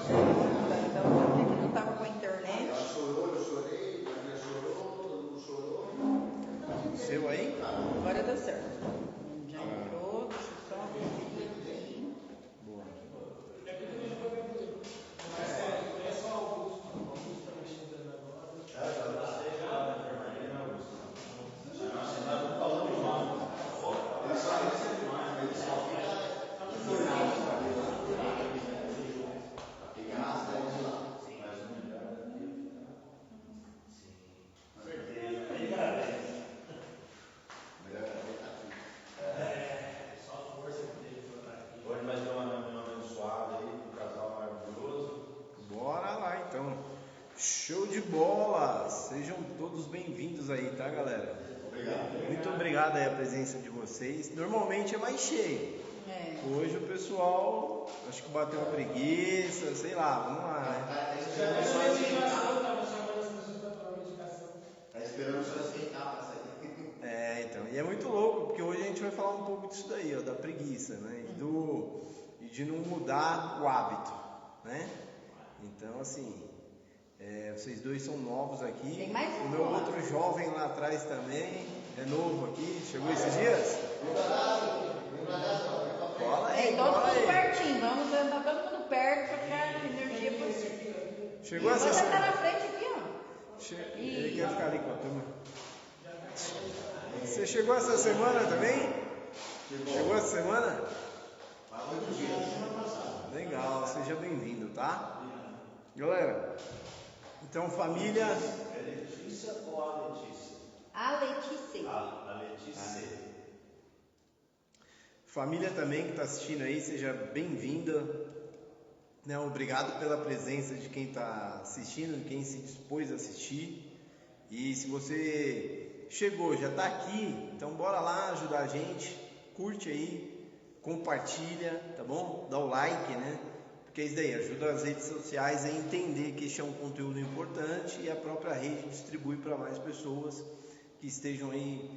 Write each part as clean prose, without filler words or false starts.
Então, porque que não estava com a internet. Ela chorou, eu chorei, a minha chorou, todo mundo chorou. Seu aí? Agora deu certo. Já entrou, deixa eu só conferir aqui. Boa. Hoje vai ter uma reunião abençoada aí, um casal maravilhoso. Bora lá então. Show de bola! Sejam todos bem-vindos aí, tá, galera? Obrigado. Muito obrigado aí a presença de vocês. Normalmente é mais cheio. É. Hoje o pessoal, acho que bateu uma preguiça, sei lá, vamos lá, né? Tá esperando o senhor aceitar pra sair. Então, e é muito louco, porque hoje a gente vai falar um pouco disso daí, ó, da preguiça, né? E de não mudar o hábito, né? Então, assim, vocês dois são novos aqui. Tem mais um o meu lá. outro jovem lá atrás também, é novo aqui, chegou esses dias? Cola aí, Todo cola mundo aí. pertinho, vamos andar todo mundo perto para ficar com energia positiva. Chegou Você essa tá na semana? frente aqui, ó. Ele quer ficar ali com a turma. Você chegou essa semana também? Chegou essa semana? Há 8 dias. Legal, seja bem-vindo, tá? Galera, então família, É Letícia ou a Letícia? A Letícia. A Letícia. família também que está assistindo aí, seja bem-vinda. Né? Obrigado pela presença de quem está assistindo, de quem se dispôs a assistir. E se você chegou, já está aqui, então bora lá ajudar a gente, curte aí, compartilha, tá bom? Dá o like, né? Porque isso daí ajuda as redes sociais a entender que este é um conteúdo importante e a própria rede distribui para mais pessoas que estejam aí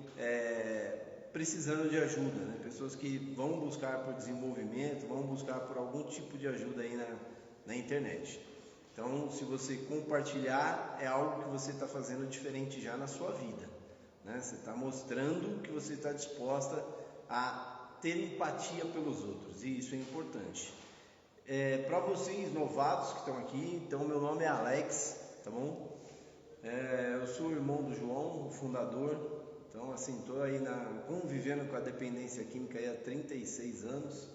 precisando de ajuda, né? Pessoas que vão buscar por desenvolvimento, vão buscar por algum tipo de ajuda aí na internet. Então, se você compartilhar, é algo que você está fazendo diferente já na sua vida, né? Você está mostrando que você está disposta a ter empatia pelos outros, e isso é importante. Para vocês novatos que estão aqui, então meu nome é Alex, tá bom? Eu sou o irmão do João, o fundador. Então, assim, estou aí convivendo com a dependência química aí há 36 anos.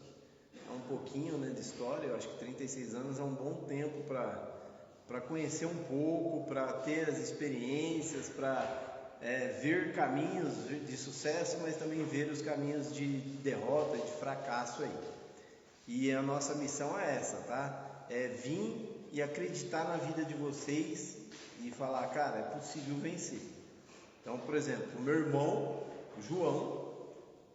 É um pouquinho, né, de história. Eu acho que 36 anos é um bom tempo para conhecer um pouco, para ter as experiências, para ver caminhos de sucesso, mas também ver os caminhos de derrota, de fracasso aí. E a nossa missão é essa, tá? É vir e acreditar na vida de vocês e falar, cara, é possível vencer. Então, por exemplo, o meu irmão, o João,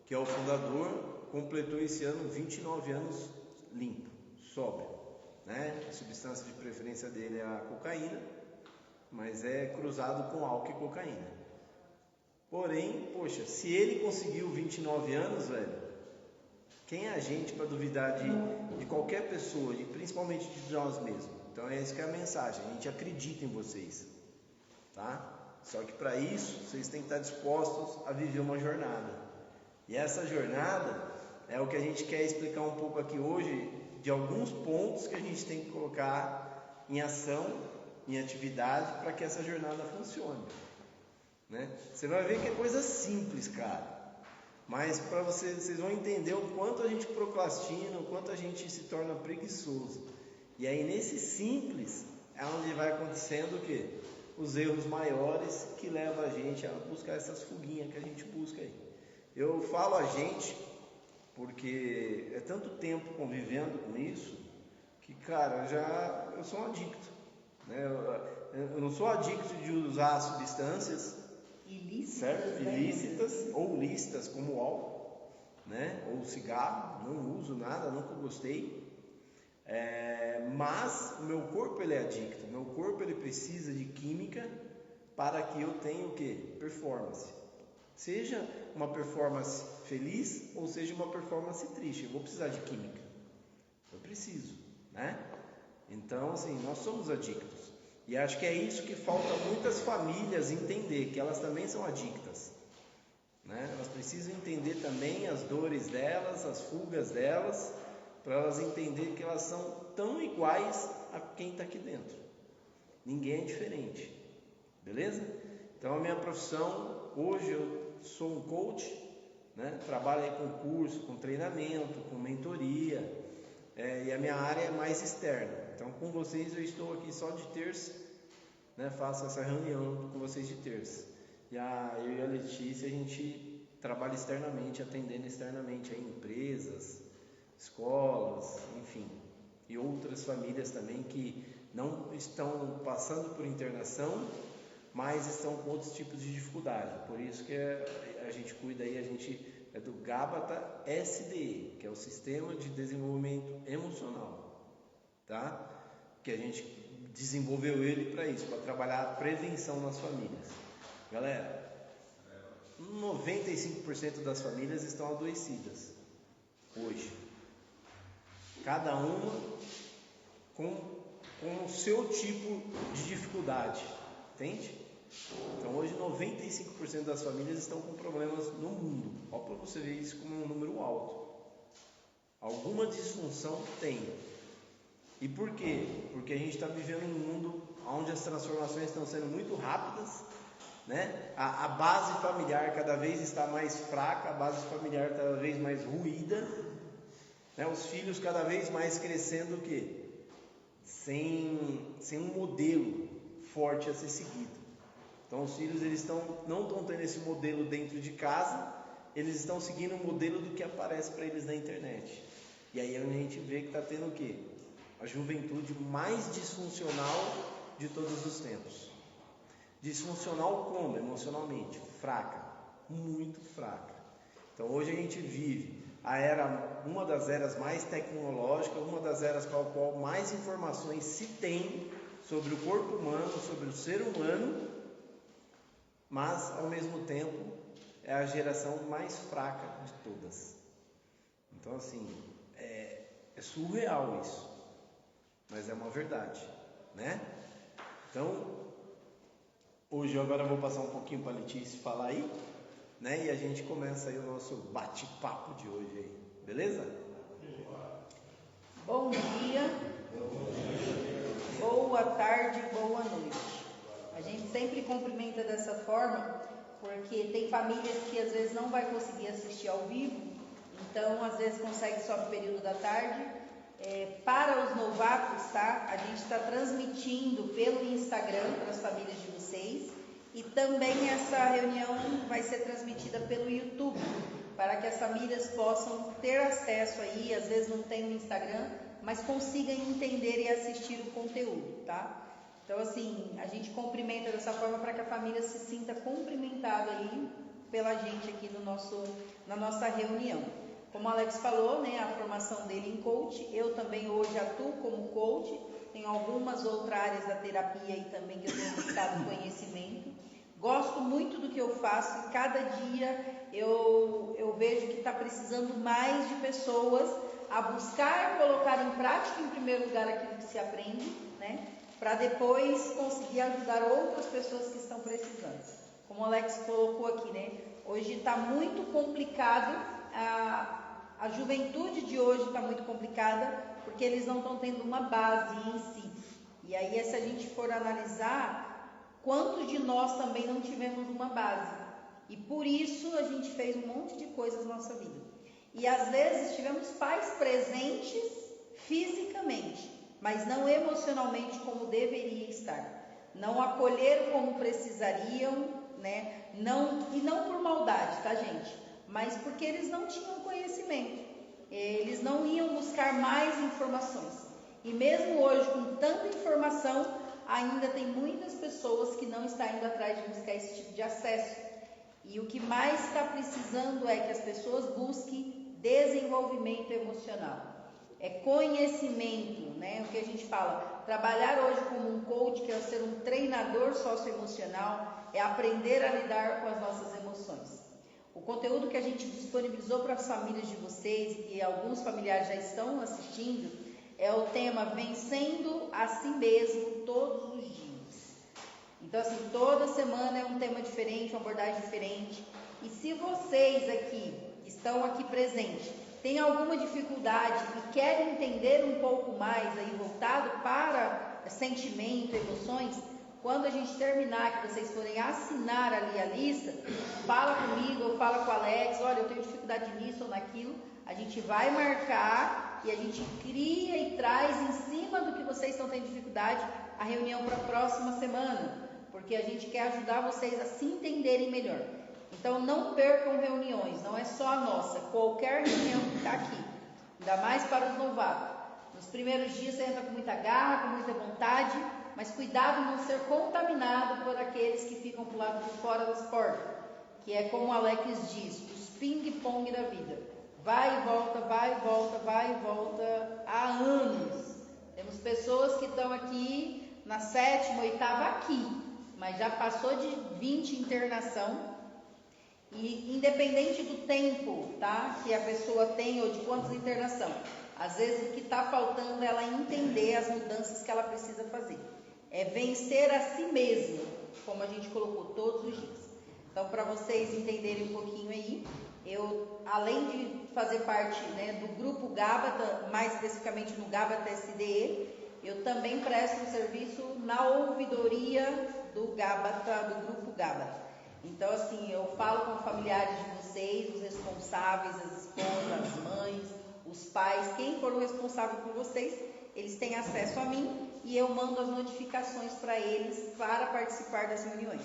que é o fundador, completou esse ano 29 anos limpo, sóbrio, né? A substância de preferência dele é a cocaína, mas é cruzado com álcool e cocaína. Porém, poxa, se ele conseguiu 29 anos, velho, quem é a gente para duvidar de qualquer pessoa, principalmente de nós mesmos? Então, essa que é a mensagem, a gente acredita em vocês, tá? Só que para isso, vocês têm que estar dispostos a viver uma jornada. E essa jornada é o que a gente quer explicar um pouco aqui hoje, de alguns pontos que a gente tem que colocar em ação, em atividade, para que essa jornada funcione, né? Você vai ver que é coisa simples, cara. Mas para vocês vão entender o quanto a gente procrastina, o quanto a gente se torna preguiçoso. E aí nesse simples é onde vai acontecendo o quê? Os erros maiores que levam a gente a buscar essas fuguinhas que a gente busca aí. Eu falo a gente porque é tanto tempo convivendo com isso que, cara, eu sou um adicto, né? Eu não sou adicto de usar substâncias Ilícitas, certo? né? Ilícitas ou lícitas, como o álcool, né? Ou cigarro, não uso nada, nunca gostei. Mas o meu corpo ele é adicto, o meu corpo ele precisa de química para que eu tenha o que? Performance. Seja uma performance feliz ou seja uma performance triste, eu vou precisar de química. Eu preciso, né? Então, assim, nós somos adictos. E acho que é isso que falta muitas famílias entender, que elas também são adictas, né? Elas precisam entender também as dores delas, as fugas delas, para elas entenderem que elas são tão iguais a quem está aqui dentro. Ninguém é diferente, beleza? Então a minha profissão, hoje eu sou um coach, né? Trabalho aí com curso, com treinamento, com mentoria, e a minha área é mais externa. Então com vocês eu estou aqui só de terça, né? Faço essa reunião com vocês de terça. Eu e a Letícia, a gente trabalha externamente, atendendo externamente a empresas, escolas, enfim, e outras famílias também que não estão passando por internação, mas estão com outros tipos de dificuldade. Por isso que a gente cuida aí, a gente é do Gabata SDE, que é o Sistema de Desenvolvimento Emocional, tá? Que a gente desenvolveu ele para isso, para trabalhar a prevenção nas famílias. Galera, 95% das famílias estão adoecidas hoje, cada uma com o seu tipo de dificuldade, entende? Então hoje 95% das famílias estão com problemas no mundo. Olha para você ver isso como um número alto. Alguma disfunção tem. E por quê? Porque a gente está vivendo um mundo onde as transformações estão sendo muito rápidas, né? A base familiar cada vez está mais fraca, a base familiar cada vez mais ruída, né? Os filhos cada vez mais crescendo o quê? Sem um modelo forte a ser seguido. Então os filhos não estão tendo esse modelo dentro de casa, eles estão seguindo o modelo do que aparece para eles na internet. E aí a gente vê que está tendo o quê? A juventude mais disfuncional de todos os tempos. Disfuncional como? Emocionalmente, fraca, muito fraca. Então hoje a gente vive uma das eras mais tecnológicas, uma das eras com a qual mais informações se tem sobre o corpo humano, sobre o ser humano, mas ao mesmo tempo é a geração mais fraca de todas. Então assim, é surreal isso, mas é uma verdade, né? Então hoje agora eu vou passar um pouquinho para a Letícia falar aí, né? E a gente começa aí o nosso bate-papo de hoje aí, beleza? Bom dia, boa tarde, boa noite. A gente sempre cumprimenta dessa forma, porque tem famílias que às vezes não vai conseguir assistir ao vivo, então às vezes consegue só no período da tarde. Para os novatos, tá? A gente está transmitindo pelo Instagram para as famílias de vocês, e também essa reunião vai ser transmitida pelo YouTube, para que as famílias possam ter acesso aí, às vezes não tem no Instagram, mas consigam entender e assistir o conteúdo, tá? Então assim, a gente cumprimenta dessa forma para que a família se sinta cumprimentada aí pela gente aqui na nossa reunião. Como o Alex falou, né, a formação dele em coach, eu também hoje atuo como coach, tenho algumas outras áreas da terapia aí também que eu tenho buscado conhecimento. Gosto muito do que eu faço e cada dia eu vejo que está precisando mais de pessoas a buscar colocar em prática, em primeiro lugar, aquilo que se aprende, né, para depois conseguir ajudar outras pessoas que estão precisando. Como o Alex colocou aqui, né, hoje está muito complicado. A juventude de hoje está muito complicada porque eles não estão tendo uma base em si. E aí, se a gente for analisar, quantos de nós também não tivemos uma base? E por isso a gente fez um monte de coisas na nossa vida. E às vezes tivemos pais presentes fisicamente, mas não emocionalmente como deveria estar. Não acolheram como precisariam, né? E não por maldade, tá, gente? Mas porque eles não tinham conhecimento, eles não iam buscar mais informações. E mesmo hoje, com tanta informação, ainda tem muitas pessoas que não estão indo atrás de buscar esse tipo de acesso. E o que mais está precisando é que as pessoas busquem desenvolvimento emocional. É conhecimento, né? O que a gente fala, trabalhar hoje como um coach, que é ser um treinador socioemocional, é aprender a lidar com as nossas emoções. O conteúdo que a gente disponibilizou para as famílias de vocês, e que alguns familiares já estão assistindo, é o tema Vencendo a Si Mesmo Todos os Dias. Então, assim, toda semana é um tema diferente, uma abordagem diferente. E se vocês aqui, que estão aqui presentes, têm alguma dificuldade e querem entender um pouco mais aí, voltado para sentimento, emoções, quando a gente terminar, que vocês forem assinar ali a lista, fala comigo, ou fala com o Alex, olha, eu tenho dificuldade nisso ou naquilo, a gente vai marcar e a gente cria e traz em cima do que vocês estão tendo dificuldade a reunião para a próxima semana, porque a gente quer ajudar vocês a se entenderem melhor. Então não percam reuniões, não é só a nossa, qualquer reunião que está aqui, ainda mais para os novatos. Nos primeiros dias você entra com muita garra, com muita vontade, mas cuidado não ser contaminado por aqueles que ficam para o lado de fora das portas, que é como o Alex diz, os ping-pong da vida. Vai e volta, vai e volta, vai e volta há anos. Temos pessoas que estão aqui na 7ª, 8ª aqui, mas já passou de 20 internação. E independente do tempo, tá, que a pessoa tem ou de quantas internação, às vezes o que está faltando é ela entender as mudanças que ela precisa fazer. É vencer a si mesma, como a gente colocou todos os dias. Então, para vocês entenderem um pouquinho aí, eu, além de fazer parte, né, do grupo Gabata, mais especificamente no Gabata SDE, eu também presto um serviço na ouvidoria do Gabata, do grupo Gabata. Então, assim, eu falo com familiares de vocês, os responsáveis, as esposas, as mães, os pais, quem for o responsável por vocês, eles têm acesso a mim e eu mando as notificações para eles para participar das reuniões.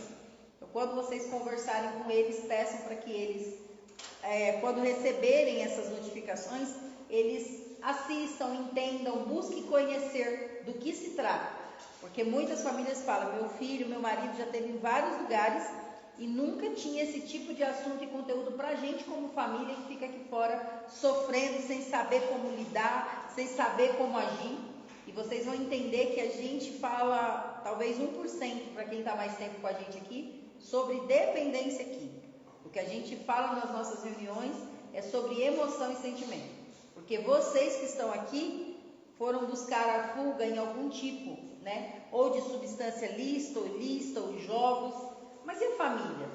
Então, quando vocês conversarem com eles, peçam para que eles, quando receberem essas notificações, eles assistam, entendam, busquem conhecer do que se trata. Porque muitas famílias falam, meu filho, meu marido já esteve em vários lugares e nunca tinha esse tipo de assunto e conteúdo para a gente como família que fica aqui fora sofrendo, sem saber como lidar, sem saber como agir. E vocês vão entender que a gente fala, talvez 1% para quem está mais tempo com a gente aqui, sobre dependência aqui. O que a gente fala nas nossas reuniões é sobre emoção e sentimento. Porque vocês que estão aqui foram buscar a fuga em algum tipo, né? Ou de substância lícita, ou ilícita, ou jogos. Mas e a família?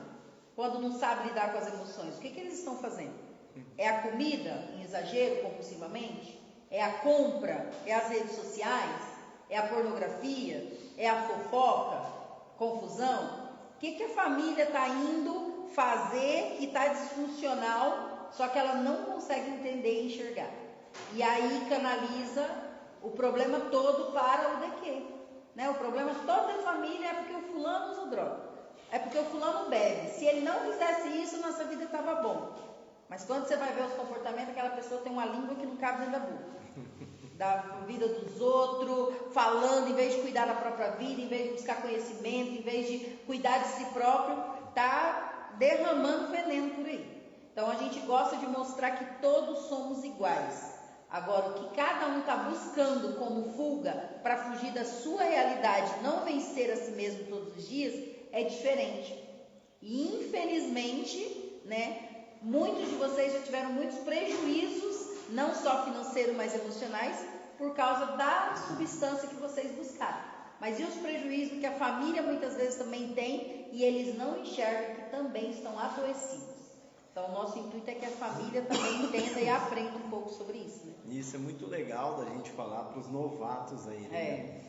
Quando não sabe lidar com as emoções, o que eles estão fazendo? É a comida em exagero, compulsivamente? É a compra? É as redes sociais? É a pornografia? É a fofoca? Confusão? O que a família está indo fazer que está disfuncional, só que ela não consegue entender e enxergar? E aí canaliza o problema todo para o DQ, né? O problema todo da família é porque o fulano usa droga. É porque o fulano bebe. Se ele não fizesse isso, nossa vida estava bom. Mas quando você vai ver os comportamentos, aquela pessoa tem uma língua que não cabe dentro da boca. Da vida dos outros, falando, em vez de cuidar da própria vida, em vez de buscar conhecimento, em vez de cuidar de si próprio, está derramando veneno por aí. Então a gente gosta de mostrar que todos somos iguais. Agora, o que cada um está buscando como fuga para fugir da sua realidade, não vencer a si mesmo todos os dias, é diferente. E infelizmente, né, muitos de vocês já tiveram muitos prejuízos, não só financeiros, mas emocionais, por causa da substância que vocês buscaram. Mas e os prejuízos que a família muitas vezes também tem e eles não enxergam que também estão adoecidos. Então o nosso intuito é que a família também entenda e aprenda um pouco sobre isso, né? Isso é muito legal da gente falar para os novatos aí, né?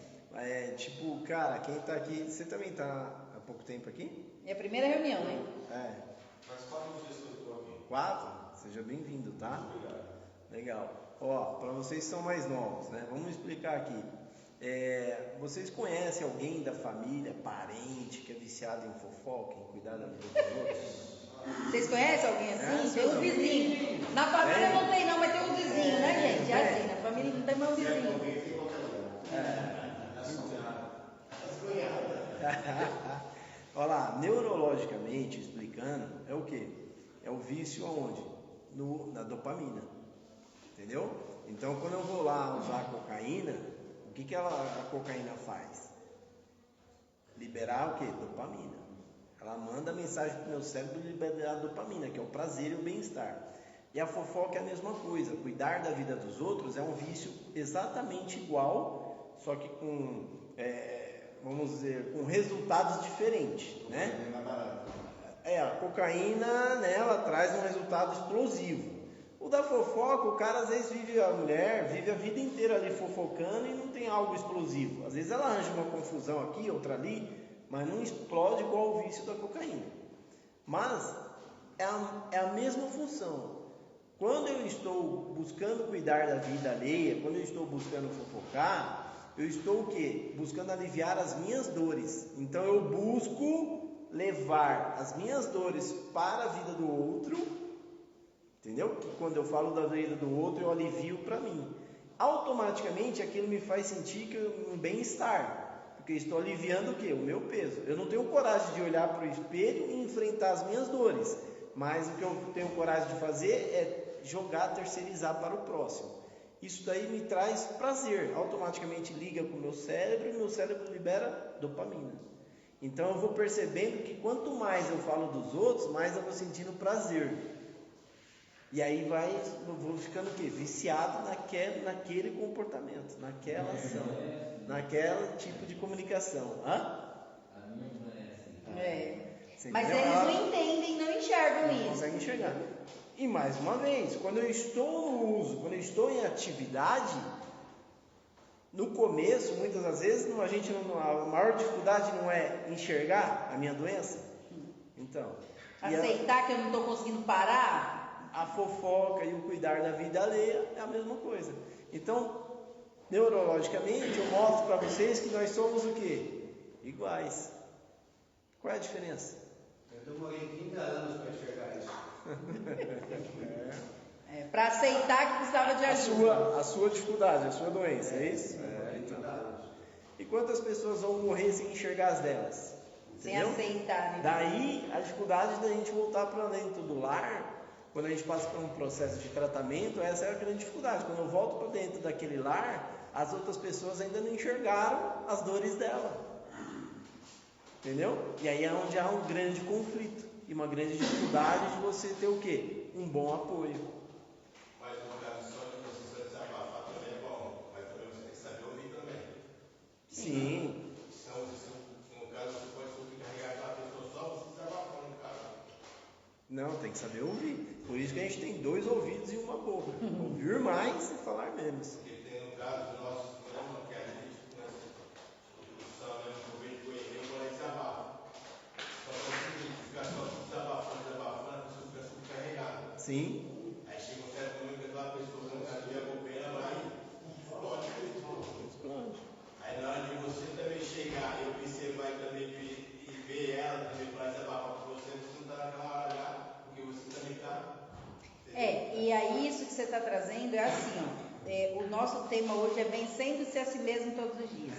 Tipo, cara, quem tá aqui, você também tá há pouco tempo aqui? É a primeira reunião, né? Faz 4 dias que eu estou aqui. 4? Seja bem-vindo, tá? Obrigado. Legal. Ó, para vocês que são mais novos, né? Vamos explicar aqui. Vocês conhecem alguém da família, parente, que é viciado em fofoca, em cuidar da vida dos outros? Vocês conhecem alguém assim? Tem um vizinho. Na família não tem não, mas tem um vizinho, né, gente? É assim, na família não tem mais um vizinho. Olha lá, neurologicamente explicando, é o quê? É o vício aonde? Na dopamina. Entendeu? Então, quando eu vou lá usar cocaína, o que a cocaína faz? Liberar o quê? Dopamina. Ela manda mensagem para o meu cérebro liberar a dopamina, que é o prazer e o bem-estar. E E a fofoca é a mesma coisa. Cuidar da vida dos outros é um vício exatamente igual, só que com, vamos dizer, com resultados diferentes, né? A cocaína, né, ela traz um resultado explosivo. O da fofoca, o cara às vezes a mulher vive a vida inteira ali fofocando e não tem algo explosivo. Às vezes ela arranja uma confusão aqui, outra ali, mas não explode igual o vício da cocaína. Mas é a mesma função. Quando eu estou buscando cuidar da vida alheia, quando eu estou buscando fofocar, eu estou o quê? Buscando aliviar as minhas dores. Então eu busco levar as minhas dores para a vida do outro, entendeu? Que quando eu falo da vida do outro, eu alivio para mim. Automaticamente aquilo me faz sentir um bem-estar, porque eu estou aliviando o quê? O meu peso. Eu não tenho coragem de olhar para o espelho e enfrentar as minhas dores, mas o que eu tenho coragem de fazer é jogar, terceirizar para o próximo. Isso daí me traz prazer, automaticamente liga com o meu cérebro e meu cérebro libera dopamina. Então eu vou percebendo que quanto mais eu falo dos outros, mais eu vou sentindo prazer. E aí eu vou ficando o quê? Viciado naquele comportamento, naquela ação, naquele tipo de comunicação. Mas eles não entendem, não enxergam isso. Não conseguem enxergar. E mais uma vez, quando eu estou no uso, quando eu estou em atividade, no começo, muitas das vezes, a maior dificuldade não é enxergar a minha doença. Então, aceitar que eu não estou conseguindo parar. A fofoca e o cuidar da vida alheia é a mesma coisa. Então, neurologicamente, eu mostro para vocês que nós somos o quê? Iguais. Qual é a diferença? Eu demorei 30 anos para enxergar isso. Para aceitar que precisava de ajuda. A sua dificuldade, a sua doença, é isso? Então. E quantas pessoas vão morrer sem enxergar as delas? Sem Entendeu? aceitar. Né? Daí a dificuldade da gente voltar para dentro do lar, quando a gente passa por um processo de tratamento, essa é a grande dificuldade. Quando eu volto para dentro daquele lar, as outras pessoas ainda não enxergaram as dores dela. Entendeu? E aí é onde há um grande conflito e uma grande dificuldade de você ter o quê? Um bom apoio. Mas no caso só de você desabafar também é bom, mas também você tem que saber ouvir também. Sim. Então, no caso, você pode sobrecarregar aquela pessoa só você desabafando, cara. Não, tem que saber ouvir. Por isso que a gente tem 2 ouvidos e uma boca. Ouvir mais e falar menos. Porque tem no caso do nosso programa que a gente nessa introdução, né, no meio do e-mail, quando a gente desabafa. Só que se ficar só desabafando, a pessoa fica sobrecarregada. Sim. Aí chega um certo momento que aquela pessoa não sabia a bobeira, vai explode. Aí na hora de você também chegar e observar e também ver ela também para desabafar com você não está naquela hora já, porque você também está. E aí isso que você está trazendo é assim, ó, o nosso tema hoje é vencendo-se a si mesmo todos os dias.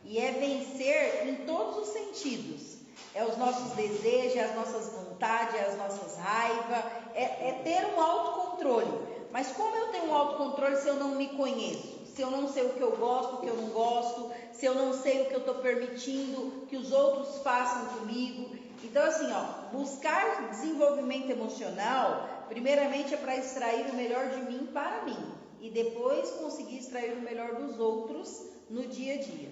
E é vencer em todos os sentidos. É os nossos desejos, é as nossas vontades, é as nossas raivas, é ter um autocontrole. Mas como eu tenho um autocontrole se eu não me conheço? Se eu não sei o que eu gosto, o que eu não gosto, se eu não sei o que eu estou permitindo que os outros façam comigo. Então assim, ó, buscar desenvolvimento emocional, primeiramente é para extrair o melhor de mim para mim. E depois conseguir extrair o melhor dos outros no dia a dia.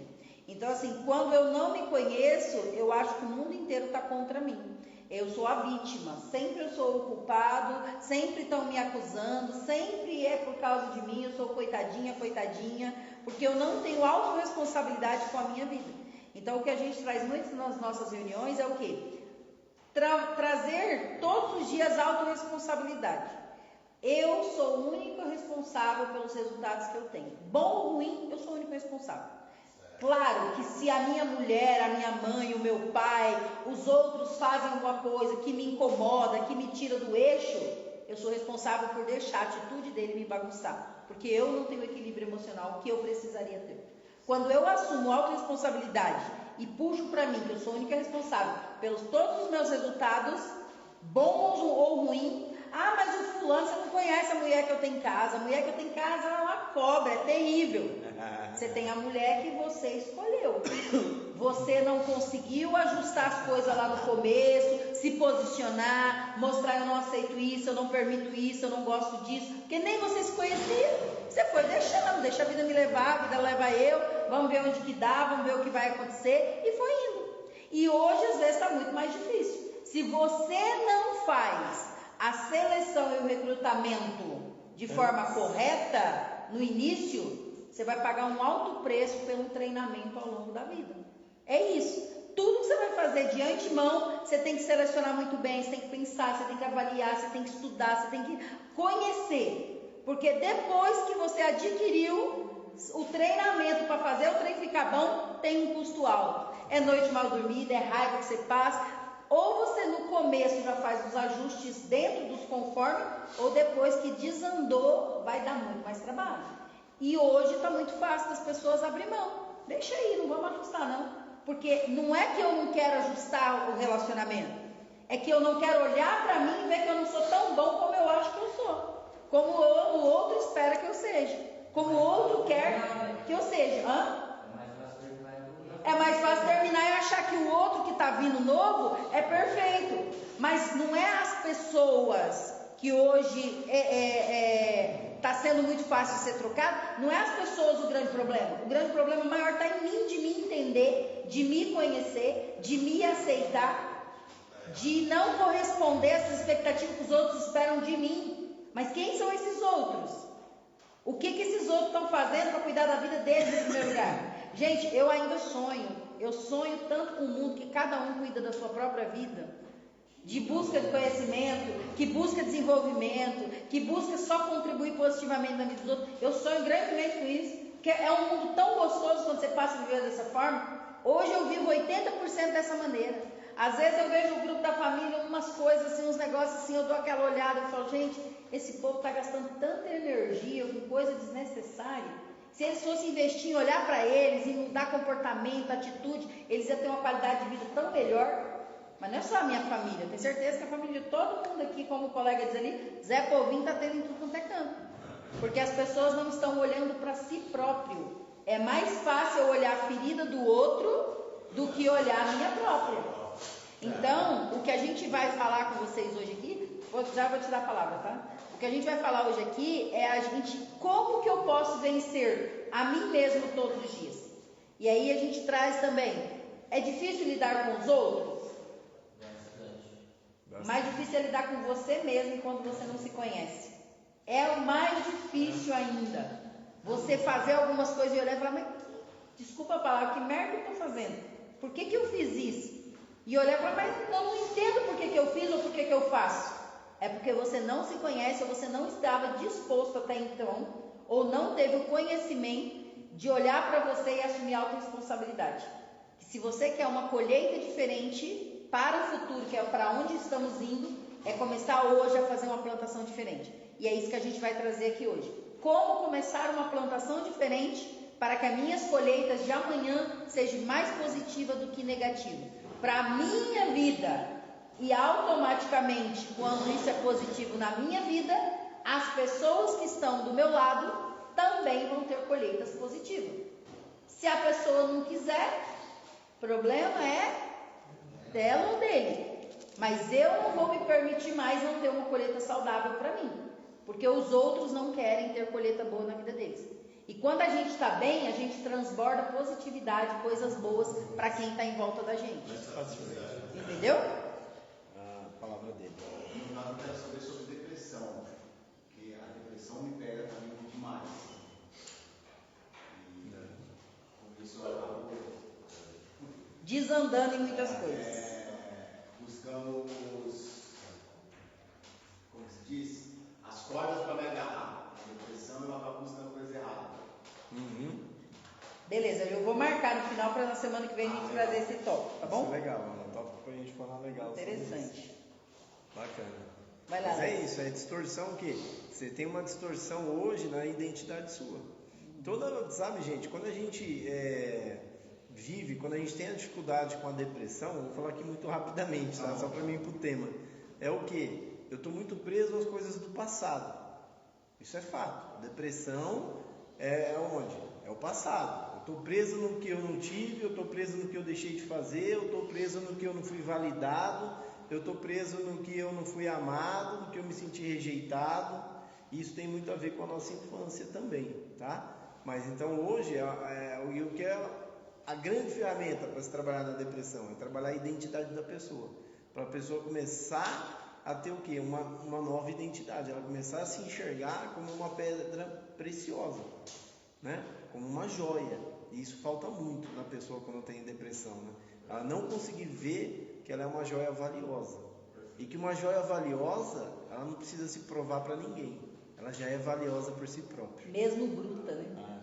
Então assim, quando eu não me conheço, eu acho que o mundo inteiro está contra mim. Eu sou a vítima, sempre eu sou o culpado, sempre estão me acusando, sempre é por causa de mim, eu sou coitadinha, porque eu não tenho autorresponsabilidade com a minha vida. Então o que a gente traz muito nas nossas reuniões é o quê? Trazer todos os dias autorresponsabilidade. Eu sou o único responsável pelos resultados que eu tenho. Bom ou ruim, eu sou o único responsável. Claro que se a minha mulher, a minha mãe, o meu pai, os outros fazem alguma coisa que me incomoda, que me tira do eixo, eu sou responsável por deixar a atitude dele me bagunçar, porque eu não tenho o equilíbrio emocional que eu precisaria ter. Quando eu assumo autorresponsabilidade e puxo para mim que eu sou a única responsável pelos todos os meus resultados, bons ou ruins, Ah, mas o fulano, você não conhece a mulher que eu tenho em casa. A mulher que eu tenho em casa é uma cobra, é terrível. Você tem a mulher que você escolheu. Você não conseguiu ajustar as coisas lá no começo, se posicionar, mostrar: eu não aceito isso, eu não permito isso, eu não gosto disso, porque nem você se conhecia. Você foi deixando, deixa a vida me levar, a vida leva eu, vamos ver onde que dá, vamos ver o que vai acontecer, e foi indo. E hoje às vezes está muito mais difícil. Se você não faz a seleção e o recrutamento de forma correta no início, você vai pagar um alto preço pelo treinamento ao longo da vida. É isso. Tudo que você vai fazer de antemão, você tem que selecionar muito bem, você tem que pensar, você tem que avaliar, você tem que estudar, você tem que conhecer. Porque depois que você adquiriu o treinamento para fazer o trem ficar bom, tem um custo alto. É noite mal dormida, é raiva que você passa. Ou você no começo já faz os ajustes dentro dos conformes, ou depois que desandou, vai dar muito mais trabalho. E hoje está muito fácil das pessoas abrir mão. Deixa aí, não vamos ajustar não. Porque não é que eu não quero ajustar o relacionamento. É que eu não quero olhar para mim e ver que eu não sou tão bom como eu acho que eu sou. Como o outro espera que eu seja. Como o outro quer que eu seja. É mais fácil terminar e achar que o outro que está vindo novo é perfeito. Mas não é as pessoas que hoje está sendo muito fácil de ser trocado. Não é as pessoas o grande problema. O grande problema maior está em mim, de me entender, de me conhecer, de me aceitar, de não corresponder às expectativas que os outros esperam de mim. Mas quem são esses outros? O que esses outros estão fazendo para cuidar da vida deles em primeiro lugar? Gente, eu ainda sonho. Eu sonho tanto com o mundo que cada um cuida da sua própria vida. De busca de conhecimento, que busca desenvolvimento, que busca só contribuir positivamente na vida dos outros. Eu sonho grandemente com isso, porque é um mundo tão gostoso quando você passa a viver dessa forma. Hoje eu vivo 80% dessa maneira. Às vezes eu vejo o grupo da família, umas coisas assim, uns negócios assim, eu dou aquela olhada e falo: gente, esse povo está gastando tanta energia com coisa desnecessária. Se eles fossem investir em olhar para eles, em mudar comportamento, atitude, eles iam ter uma qualidade de vida tão melhor. Mas não é só a minha família, eu tenho certeza que a família de todo mundo aqui, como o colega diz ali, Zé Povinho está tendo em tudo quanto é canto. Porque as pessoas não estão olhando para si próprio. É mais fácil eu olhar a ferida do outro do que olhar a minha própria. Então, o que a gente vai falar com vocês hoje aqui, já vou te dar a palavra, tá? O que a gente vai falar hoje aqui é a gente, como que eu posso vencer a mim mesmo todos os dias. E aí a gente traz também, é difícil lidar com os outros? Mais difícil é lidar com você mesmo quando você não se conhece. É o mais difícil ainda. Você fazer algumas coisas e olhar e falar: mas desculpa a palavra, que merda eu estou fazendo? Por que eu fiz isso? E olhar e falar: mas eu não entendo por que eu fiz ou por que eu faço. É porque você não se conhece, ou você não estava disposto até então, ou não teve o conhecimento de olhar para você e assumir a autorresponsabilidade. Se você quer uma colheita diferente para o futuro, que é para onde estamos indo, é começar hoje a fazer uma plantação diferente. E é isso que a gente vai trazer aqui hoje. Como começar uma plantação diferente para que as minhas colheitas de amanhã sejam mais positivas do que negativas. Para a minha vida. E automaticamente, quando isso é positivo na minha vida, as pessoas que estão do meu lado também vão ter colheitas positivas. Se a pessoa não quiser, o problema é dela ou dele. Mas eu não vou me permitir mais não ter uma colheita saudável para mim, porque os outros não querem ter colheita boa na vida deles. E quando a gente está bem, a gente transborda positividade, coisas boas para quem está em volta da gente. Entendeu? A palavra dele. Eu quero saber sobre depressão, porque a depressão me pega também demais. E com isso eu acabo desandando em muitas coisas. Buscando como se diz, as cordas para me agarrar. A depressão eu acabo buscando coisa errada. Beleza, eu vou marcar no final para na semana que vem a gente trazer esse tópico, tá bom? Isso é legal, mano. Um tópico pra gente falar legal. Interessante. Bacana. Vai lá. Mas é isso, é distorção o quê? Você tem uma distorção hoje na identidade sua. Sabe, gente, quando a gente vive, quando a gente tem a dificuldade com a depressão, vou falar aqui muito rapidamente, tá? Só para mim ir pro tema. É o quê? Eu estou muito preso às coisas do passado. Isso é fato. Depressão é onde? É o passado. Eu estou preso no que eu não tive, eu estou preso no que eu deixei de fazer, eu estou preso no que eu não fui validado, eu estou preso no que eu não fui amado, no que eu me senti rejeitado. Isso tem muito a ver com a nossa infância também, tá? Mas então hoje, o que é a grande ferramenta para se trabalhar na depressão? É trabalhar a identidade da pessoa. Para a pessoa começar a ter o quê? Uma nova identidade. Ela começar a se enxergar como uma pedra preciosa, né? Como uma joia. E isso falta muito na pessoa quando tem depressão, né? Ela não conseguir ver que ela é uma joia valiosa. E que uma joia valiosa, ela não precisa se provar para ninguém. Ela já é valiosa por si própria. Mesmo bruta, né?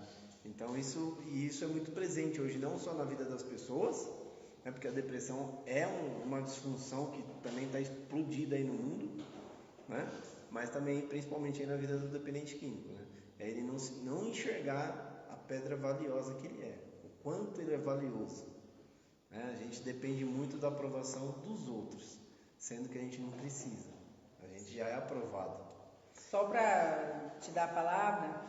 Então isso é muito presente hoje, não só na vida das pessoas, né, porque a depressão é uma disfunção que também está explodida aí no mundo, né, mas também, principalmente aí na vida do dependente químico, né, é ele não enxergar a pedra valiosa que ele é, o quanto ele é valioso, né. A gente depende muito da aprovação dos outros, sendo que a gente não precisa, a gente já é aprovado. Só para te dar a palavra,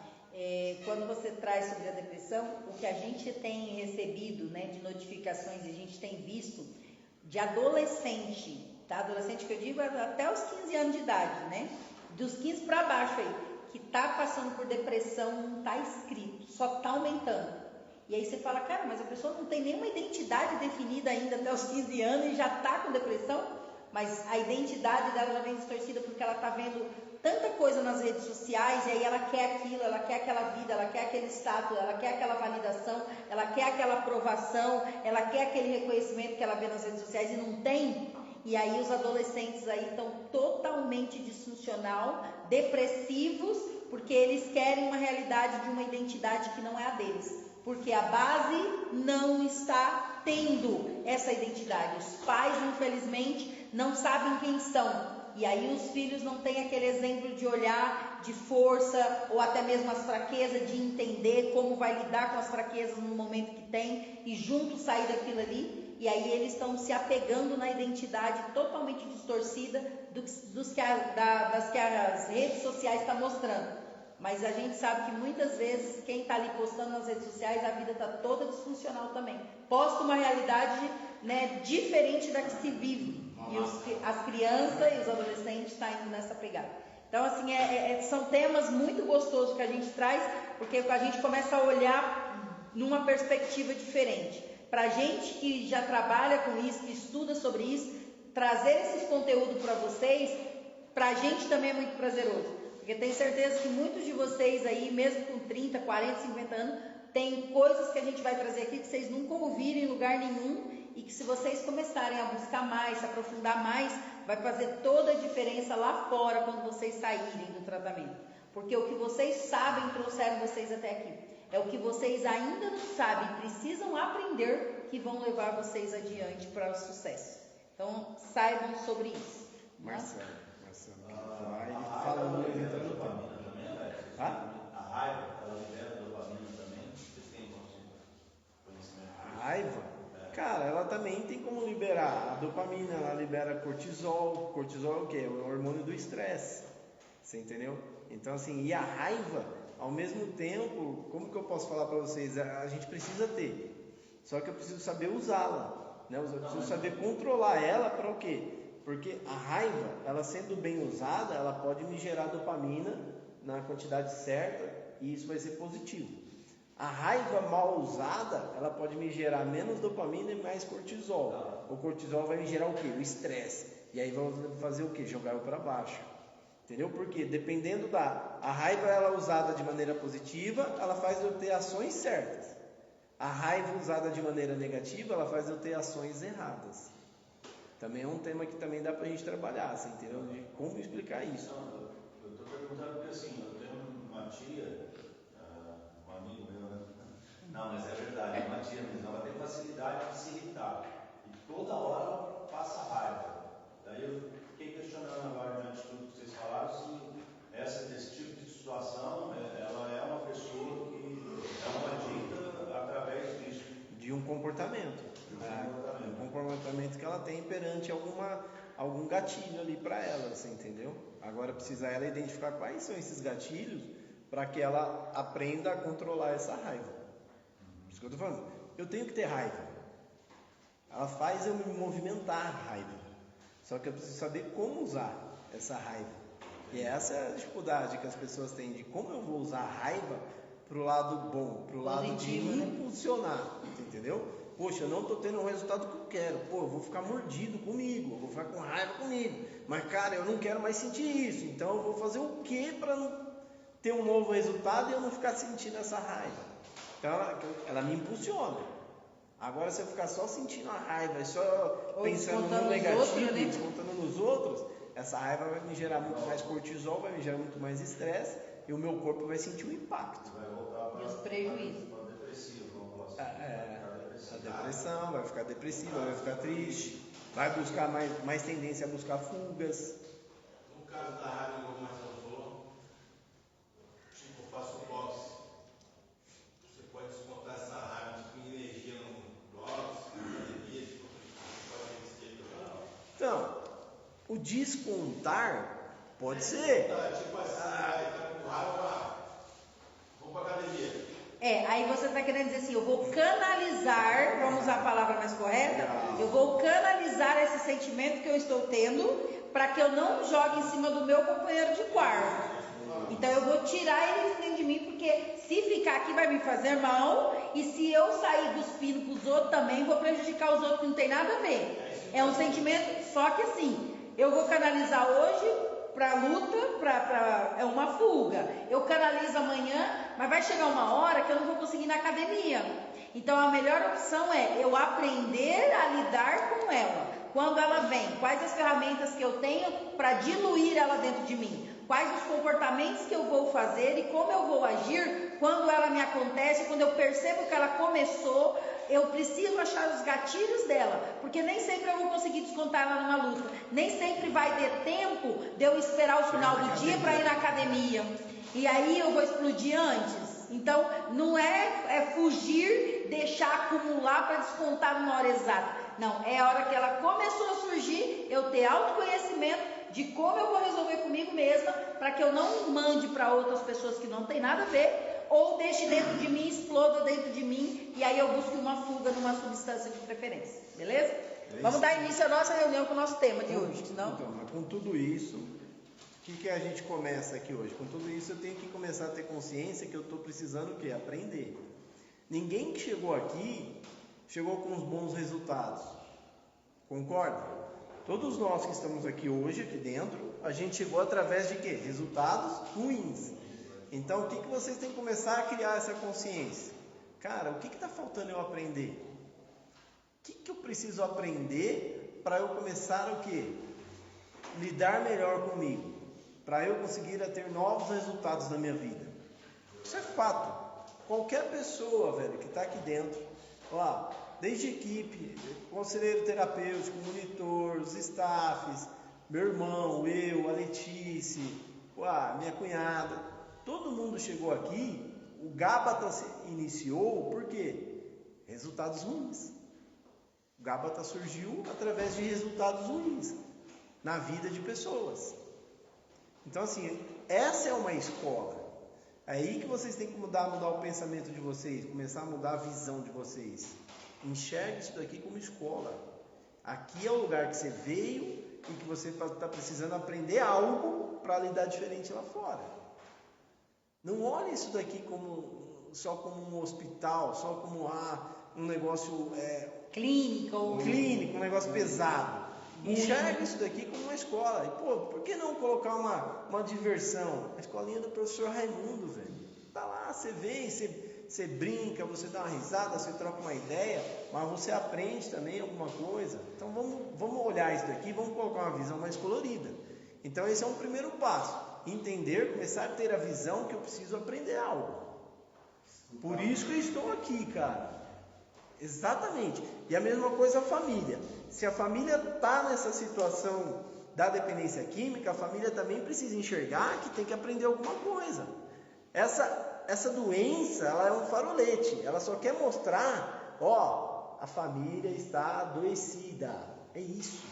quando você traz sobre a depressão, o que a gente tem recebido, né, de notificações, e a gente tem visto de adolescente, tá? Adolescente que eu digo até os 15 anos de idade, né? Dos 15 para baixo aí, que tá passando por depressão, não tá escrito, só tá aumentando. E aí você fala, cara, mas a pessoa não tem nenhuma identidade definida ainda até os 15 anos e já tá com depressão, mas a identidade dela já vem distorcida porque ela tá vendo tanta coisa nas redes sociais, e aí ela quer aquilo, ela quer aquela vida, ela quer aquele status, ela quer aquela validação, ela quer aquela aprovação, ela quer aquele reconhecimento que ela vê nas redes sociais e não tem. E aí os adolescentes aí estão totalmente disfuncional, depressivos, porque eles querem uma realidade de uma identidade que não é a deles, porque a base não está tendo essa identidade. Os pais, infelizmente, não sabem quem são. E aí os filhos não têm aquele exemplo de olhar, de força, ou até mesmo as fraquezas, de entender como vai lidar com as fraquezas no momento que tem, e junto sair daquilo ali. E aí eles estão se apegando na identidade totalmente distorcida das que as redes sociais estão mostrando. Mas a gente sabe que muitas vezes quem está ali postando nas redes sociais, a vida está toda disfuncional também. Posta uma realidade, né, diferente da que se vive. E as crianças e os adolescentes estão indo nessa pegada. Então, assim, são temas muito gostosos que a gente traz, porque a gente começa a olhar numa perspectiva diferente. Para a gente que já trabalha com isso, que estuda sobre isso, trazer esses conteúdos para vocês, para a gente também é muito prazeroso. Porque tenho certeza que muitos de vocês aí, mesmo com 30, 40, 50 anos, tem coisas que a gente vai trazer aqui que vocês nunca ouviram em lugar nenhum, e que se vocês começarem a buscar mais, se aprofundar mais, vai fazer toda a diferença lá fora quando vocês saírem do tratamento. Porque o que vocês sabem trouxeram vocês até aqui. É o que vocês ainda não sabem, precisam aprender, que vão levar vocês adiante para o sucesso. Então, saibam sobre isso. Marcelo vai falando e entrando no tema. A raiva, ela libera dopamina também? Vocês têm conhecimento? A raiva? Cara, ela também tem como liberar a dopamina, ela libera cortisol. Cortisol é o quê? É o hormônio do estresse. Você entendeu? Então, assim, e a raiva, ao mesmo tempo, como que eu posso falar para vocês? A gente precisa ter, só que eu preciso saber usá-la, né? Eu preciso saber controlar ela para o quê? Porque a raiva, ela sendo bem usada, ela pode me gerar dopamina na quantidade certa e isso vai ser positivo. A raiva mal usada, ela pode me gerar menos dopamina e mais cortisol. O cortisol vai me gerar o quê? O estresse. E aí vai fazer o quê? Jogar eu para baixo. Entendeu? Porque dependendo a raiva, ela usada de maneira positiva, ela faz eu ter ações certas. A raiva usada de maneira negativa, ela faz eu ter ações erradas. Também é um tema que também dá pra gente trabalhar, assim, entendeu? De como explicar isso. Não, eu estou perguntando porque assim, eu tenho uma tia, um amigo meu, né? Não, mas é verdade, é uma tia mesmo, ela tem facilidade de se irritar. E toda hora ela passa raiva. Daí eu fiquei questionando agora, diante de tudo que vocês falaram, se esse tipo de situação, ela é uma pessoa que é uma dita através disso. De um comportamento. Um comportamento que ela tem perante algum gatilho ali para ela, você entendeu? Agora precisa ela identificar quais são esses gatilhos para que ela aprenda a controlar essa raiva. Por isso que eu estou falando, eu tenho que ter raiva. Ela faz eu me movimentar a raiva. Só que eu preciso saber como usar essa raiva. E essa é a dificuldade que as pessoas têm de como eu vou usar a raiva para o lado bom, para o lado de Positivo, me né? impulsionar, entendeu? Poxa, eu não estou tendo o resultado que eu quero. Pô, eu vou ficar mordido comigo, eu vou ficar com raiva comigo. Mas, cara, eu não quero mais sentir isso. Então, eu vou fazer o que para não ter um novo resultado e eu não ficar sentindo essa raiva? Então, ela me impulsiona. Agora, se eu ficar só sentindo a raiva, só Ou pensando descontando no nos negativo, outros, né? descontando nos outros, essa raiva vai me gerar muito mais cortisol, vai me gerar muito mais estresse e o meu corpo vai sentir o impacto. Vai voltar para E os prejuízos. depressivo, vamos falar assim. A depressão, vai ficar depressiva, vai ficar triste, vai buscar mais tendência a buscar fugas. No caso da raiva, como o Marcelo falou, tipo, eu faço boxe. Você pode descontar essa raiva com energia no boxe, na academia, tipo, pode ser também. Então, o descontar pode ser. Tipo assim, tá com raiva, vou pra academia. Aí você está querendo dizer assim, eu vou canalizar, vamos usar a palavra mais correta, eu vou canalizar esse sentimento que eu estou tendo para que eu não jogue em cima do meu companheiro de quarto. Então eu vou tirar ele de dentro de mim, porque se ficar aqui vai me fazer mal, e se eu sair cuspindo para os outros também, vou prejudicar os outros, que não tem nada a ver. É um sentimento, só que assim, eu vou canalizar hoje para luta, é uma fuga. Eu canalizo amanhã, mas vai chegar uma hora que eu não vou conseguir ir na academia. Então a melhor opção é eu aprender a lidar com ela. Quando ela vem, quais as ferramentas que eu tenho para diluir ela dentro de mim? Quais os comportamentos que eu vou fazer e como eu vou agir quando ela me acontece, quando eu percebo que ela começou. Eu preciso achar os gatilhos dela, porque nem sempre eu vou conseguir descontar ela numa luta, nem sempre vai ter tempo de eu esperar o final do dia para ir na academia, e aí eu vou explodir antes. Então não é fugir, deixar acumular para descontar numa hora exata, não, é a hora que ela começou a surgir, eu ter autoconhecimento de como eu vou resolver comigo mesma, para que eu não mande para outras pessoas que não tem nada a ver, ou deixe dentro de mim, exploda dentro de mim, e aí eu busque uma fuga numa substância de preferência, beleza? Vamos dar início à nossa reunião com o nosso tema de hoje, senão... Então, mas com tudo isso, o que a gente começa aqui hoje? Com tudo isso eu tenho que começar a ter consciência que eu estou precisando o quê? Aprender. Ninguém que chegou aqui, chegou com os bons resultados, concorda? Todos nós que estamos aqui hoje, aqui dentro, a gente chegou através de quê? Resultados ruins. Então, o que vocês têm que começar a criar essa consciência? Cara, o que está faltando eu aprender? O que eu preciso aprender para eu começar o quê? Lidar melhor comigo. Para eu conseguir ter novos resultados na minha vida. Isso é fato. Qualquer pessoa, velho, que está aqui dentro, ó, desde equipe, conselheiro terapêutico, monitor, os staffs, meu irmão, eu, a Letícia, minha cunhada... Todo mundo chegou aqui, o Gábata iniciou, por quê? Resultados ruins. O Gábata surgiu através de resultados ruins na vida de pessoas. Então assim, essa é uma escola. É aí que vocês têm que mudar o pensamento de vocês, começar a mudar a visão de vocês. Enxergue isso daqui como escola. Aqui é o lugar que você veio e que você está precisando aprender algo para lidar diferente lá fora. Não olhe isso daqui só como um hospital, só como um negócio clínico, um negócio pesado. Enxergue isso daqui como uma escola. E, por que não colocar uma diversão? A escolinha do professor Raimundo, velho. Tá lá, você vem, você brinca, você dá uma risada, você troca uma ideia, mas você aprende também alguma coisa. Então vamos olhar isso daqui, vamos colocar uma visão mais colorida. Então esse é um primeiro passo. Entender, começar a ter a visão que eu preciso aprender algo. Por isso que eu estou aqui, cara. Exatamente. E a mesma coisa a família. Se a família está nessa situação da dependência química, a família também precisa enxergar que tem que aprender alguma coisa. Essa doença, ela é um farolete. Ela só quer mostrar, a família está adoecida. É isso.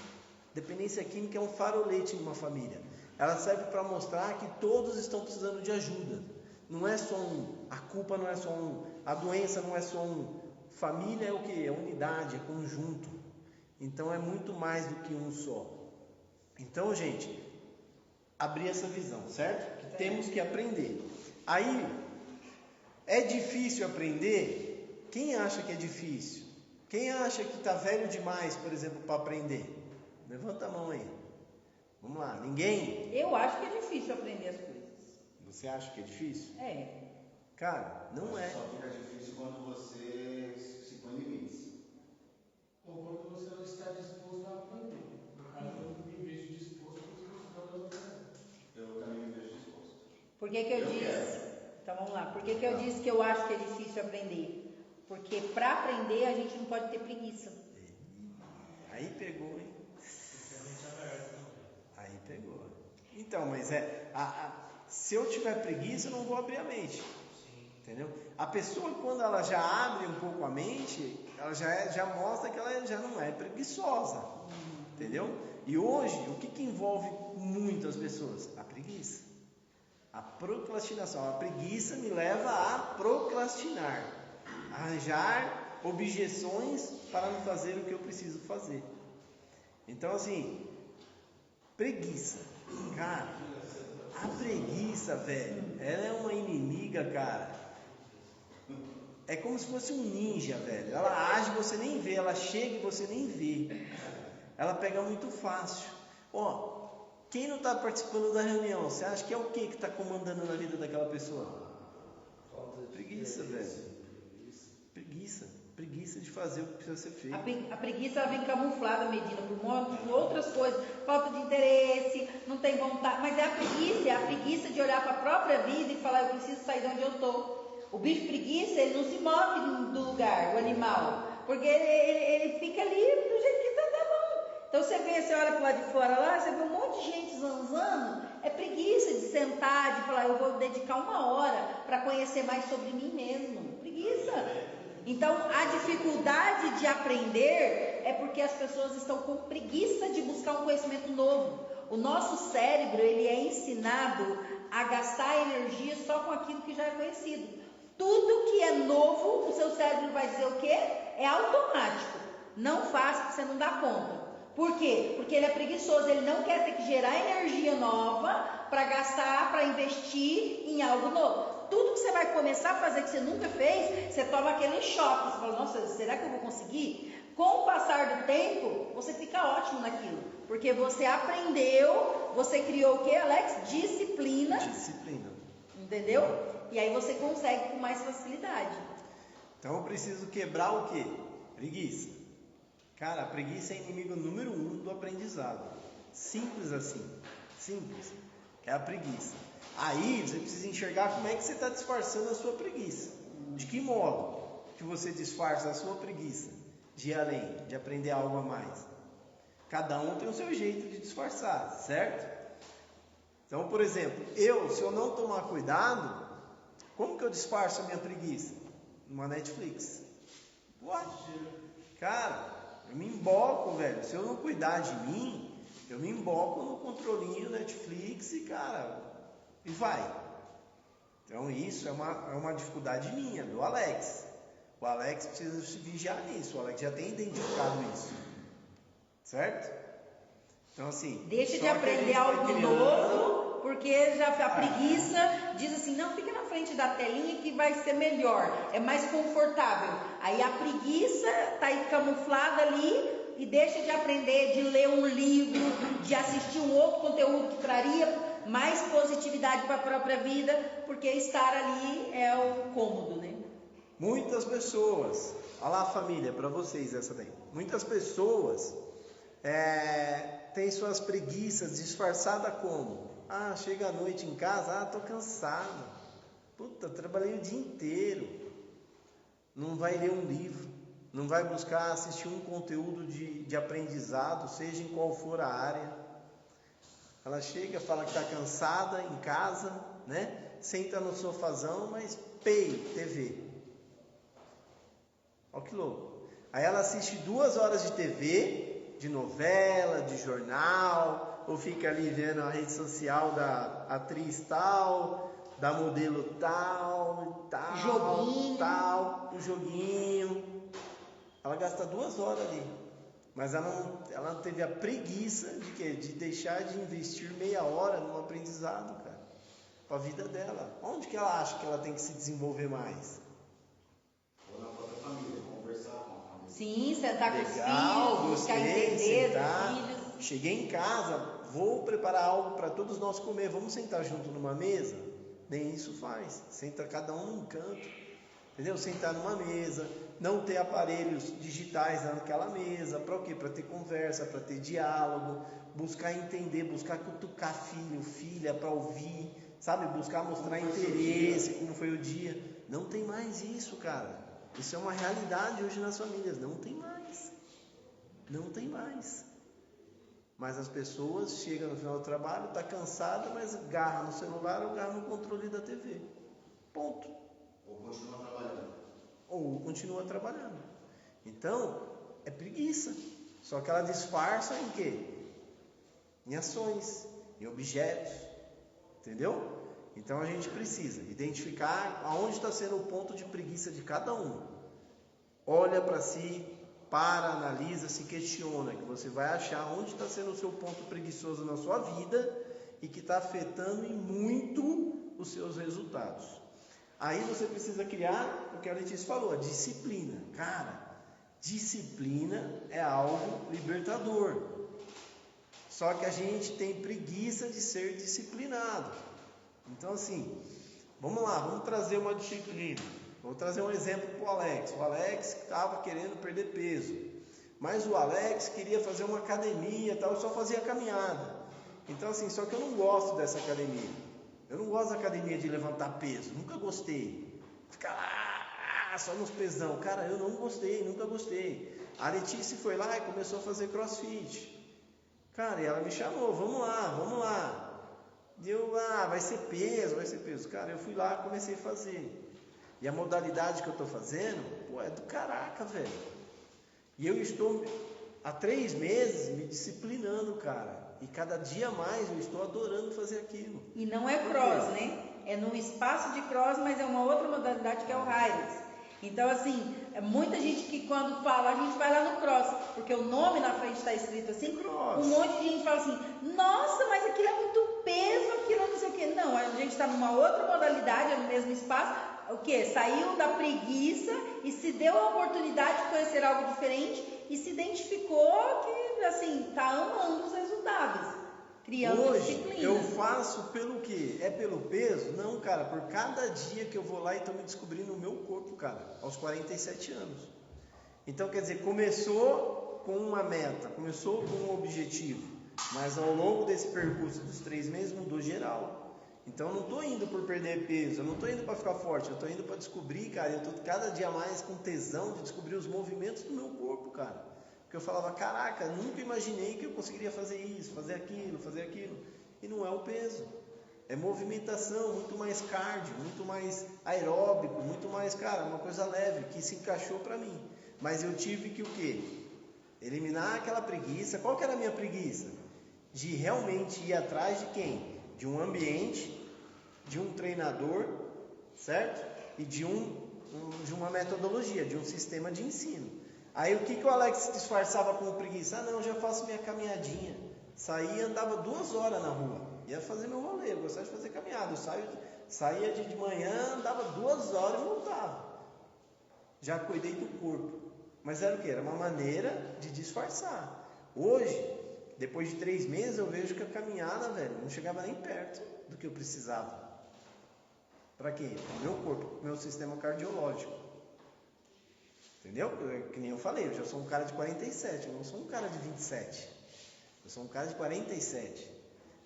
Dependência química é um farolete numa família. Ela serve para mostrar que todos estão precisando de ajuda. Não é só um, a culpa não é só um, a doença não é só um. Família é o que? É unidade, é conjunto. Então é muito mais do que um só. Então, gente, abrir essa visão, certo? Que temos que aprender. Aí, é difícil aprender? Quem acha que é difícil? Quem acha que está velho demais, por exemplo, para aprender? Levanta a mão aí. Vamos lá, ninguém? Eu acho que é difícil aprender as coisas. Você acha que é difícil? É. Cara, não é. Só fica difícil quando você se põe limites. Ou quando você não está disposto a aprender. No caso, eu me vejo disposto a aprender. Eu também me vejo disposto. Por que eu disse? Então vamos lá. Por que eu disse que eu acho que é difícil aprender? Porque para aprender a gente não pode ter preguiça. Aí pegou, hein? Aí pegou. Então, mas se eu tiver preguiça, eu não vou abrir a mente. Entendeu? A pessoa, quando ela já abre um pouco a mente, ela já mostra que ela já não é preguiçosa. Entendeu? E hoje, o que envolve muitas pessoas? A preguiça. A procrastinação. A preguiça me leva a procrastinar. Arranjar objeções para não fazer o que eu preciso fazer. Então, assim, preguiça. Cara, a preguiça, velho, ela é uma inimiga, cara. É como se fosse um ninja, velho. Ela age e você nem vê, ela chega e você nem vê. Ela pega muito fácil. Ó, quem não está participando da reunião, você acha que é o que está comandando na vida daquela pessoa? Preguiça, velho. Preguiça de fazer o que precisa ser feito. A preguiça ela vem camuflada, Medina, por outras coisas. Falta de interesse, não tem vontade. Mas é a preguiça de olhar para a própria vida e falar, eu preciso sair de onde eu estou. O bicho preguiça, ele não se move do lugar, o animal. Porque ele fica ali do jeito que tá bom. Então você olha para lá de fora lá, você vê um monte de gente zanzando. É preguiça de sentar, de falar, eu vou dedicar 1 hora para conhecer mais sobre mim mesmo. Preguiça. Então, a dificuldade de aprender é porque as pessoas estão com preguiça de buscar um conhecimento novo. O nosso cérebro, ele é ensinado a gastar energia só com aquilo que já é conhecido. Tudo que é novo, o seu cérebro vai dizer o quê? É automático. Não faz porque você não dá conta. Por quê? Porque ele é preguiçoso, ele não quer ter que gerar energia nova para gastar, para investir em algo novo. Tudo que você vai começar a fazer que você nunca fez, você toma aquele choque, você fala, nossa, será que eu vou conseguir? Com o passar do tempo, você fica ótimo naquilo, porque você aprendeu, você criou o que, Alex? Disciplina. Entendeu? E aí você consegue com mais facilidade. Então eu preciso quebrar o quê? Preguiça. Cara, a preguiça é inimigo número 1 do aprendizado. Simples assim. Simples. É a preguiça. Aí você precisa enxergar como é que você está disfarçando a sua preguiça. De que modo que você disfarça a sua preguiça? De ir além, de aprender algo a mais. Cada um tem o seu jeito de disfarçar, certo? Então, por exemplo, se eu não tomar cuidado, como que eu disfarço a minha preguiça? Numa Netflix. What? Cara, eu me emboco, velho. Se eu não cuidar de mim, eu me emboco no controlinho Netflix e, cara, e vai. Então isso é uma dificuldade minha, do Alex. O Alex precisa se vigiar nisso. O Alex já tem identificado isso. Certo? Então assim... Deixa de aprender algo novo, porque já a preguiça diz assim, não, fica na frente da telinha que vai ser melhor, é mais confortável. Aí a preguiça está aí camuflada ali e deixa de aprender, de ler um livro, de assistir um outro conteúdo que traria mais positividade para a própria vida, porque estar ali é o cômodo, né? Muitas pessoas, olha lá família, para vocês essa daí. Muitas pessoas têm suas preguiças disfarçadas como? Ah, chega à noite em casa, tô cansado. Puta, trabalhei o dia inteiro. Não vai ler um livro, não vai buscar assistir um conteúdo de aprendizado, seja em qual for a área. Ela chega, fala que está cansada em casa, né? Senta no sofazão, mas TV. Olha que louco. Aí ela assiste 2 horas de TV, De novela, de jornal, ou fica ali vendo a rede social da atriz tal, da modelo tal, tal, Joguinho. tal, o joguinho. Ela gasta 2 horas ali, mas ela não teve a preguiça de quê? De deixar de investir meia hora no aprendizado, cara, para a vida dela. Onde que ela acha que ela tem que se desenvolver mais? Ou na própria família, conversar com a família. Sim, sentar com os Legal, filhos, buscar gostei, entender sentar. dos filhos. Cheguei em casa, vou preparar algo para todos nós comer, vamos sentar junto numa mesa? Nem isso faz, senta cada um num canto, entendeu? Sentar numa mesa, não ter aparelhos digitais naquela mesa, para o quê? Para ter conversa, para ter diálogo, buscar entender, buscar cutucar filho, filha, para ouvir, sabe? Buscar mostrar interesse, como foi o dia. Não tem mais isso, cara. Isso é uma realidade hoje nas famílias, não tem mais. Não tem mais. Mas as pessoas chegam no final do trabalho, está cansada, mas agarra no celular ou agarra no controle da TV. Ponto. Ou continua trabalhando. Ou continua trabalhando. Então, é preguiça. Só que ela disfarça em quê? Em ações, em objetos. Entendeu? Então a gente precisa identificar aonde está sendo o ponto de preguiça de cada um. Olha para si, para, analisa, se questiona, que você vai achar onde está sendo o seu ponto preguiçoso na sua vida e que está afetando em muito os seus resultados. Aí você precisa criar o que a Letícia falou, a disciplina. Cara, disciplina é algo libertador. Só que a gente tem preguiça de ser disciplinado. Então assim, vamos lá, vamos trazer uma disciplina. Vou trazer um exemplo para o Alex. O Alex estava querendo perder peso, mas o Alex queria fazer uma academia, tal, só fazia caminhada. Então assim, só que eu não gosto dessa academia. Eu não gosto da academia de levantar peso, nunca gostei. Ficar lá, só nos pesão. Cara, eu não gostei, nunca gostei. A Letícia foi lá e começou a fazer crossfit. Cara, e ela me chamou, vamos lá. E eu, vai ser peso. Cara, eu fui lá, comecei a fazer. E a modalidade que eu estou fazendo, é do caraca, velho. E eu estou há 3 meses me disciplinando, cara. E cada dia mais eu estou adorando fazer aquilo. E não é cross, né? É num espaço de cross, mas é uma outra modalidade que é o Highlands. Então, assim, muita gente que quando fala, a gente vai lá no cross, porque o nome na frente está escrito assim, Cross. um monte de gente fala assim, nossa, mas aquilo é muito peso, aquilo é não sei o quê. Não, a gente está numa outra modalidade, é no mesmo espaço. O que? Saiu da preguiça e se deu a oportunidade de conhecer algo diferente e se identificou que, assim, está amando os resultados, criando Hoje disciplina. eu faço pelo quê? É pelo peso? Não, cara, por cada dia que eu vou lá e estou me descobrindo o meu corpo, cara, aos 47 anos. Então, quer dizer, começou com uma meta, começou com um objetivo, mas ao longo desse percurso dos 3 meses mudou geral. Então eu não estou indo por perder peso, eu não estou indo para ficar forte, eu estou indo para descobrir, cara, eu estou cada dia mais com tesão de descobrir os movimentos do meu corpo, cara. Porque eu falava, caraca, nunca imaginei que eu conseguiria fazer isso, fazer aquilo, e não é o peso. É movimentação, muito mais cardio, muito mais aeróbico, muito mais, cara, uma coisa leve, que se encaixou para mim. Mas eu tive que o quê? Eliminar aquela preguiça. Qual que era a minha preguiça? De realmente ir atrás de quem? De um ambiente, de um treinador, certo? E de uma metodologia, de um sistema de ensino. Aí o que o Alex disfarçava com preguiça? Não, eu já faço minha caminhadinha. Saía e andava 2 horas na rua. Ia fazer meu rolê, eu gostava de fazer caminhada. Eu saía de manhã, andava 2 horas e voltava. Já cuidei do corpo. Mas era o quê? Era uma maneira de disfarçar. Hoje, depois de 3 meses, eu vejo que a caminhada, velho, não chegava nem perto do que eu precisava. Para quê? Para o meu corpo, para o meu sistema cardiológico. Entendeu? Que nem eu falei, eu já sou um cara de 47, eu não sou um cara de 27. Eu sou um cara de 47.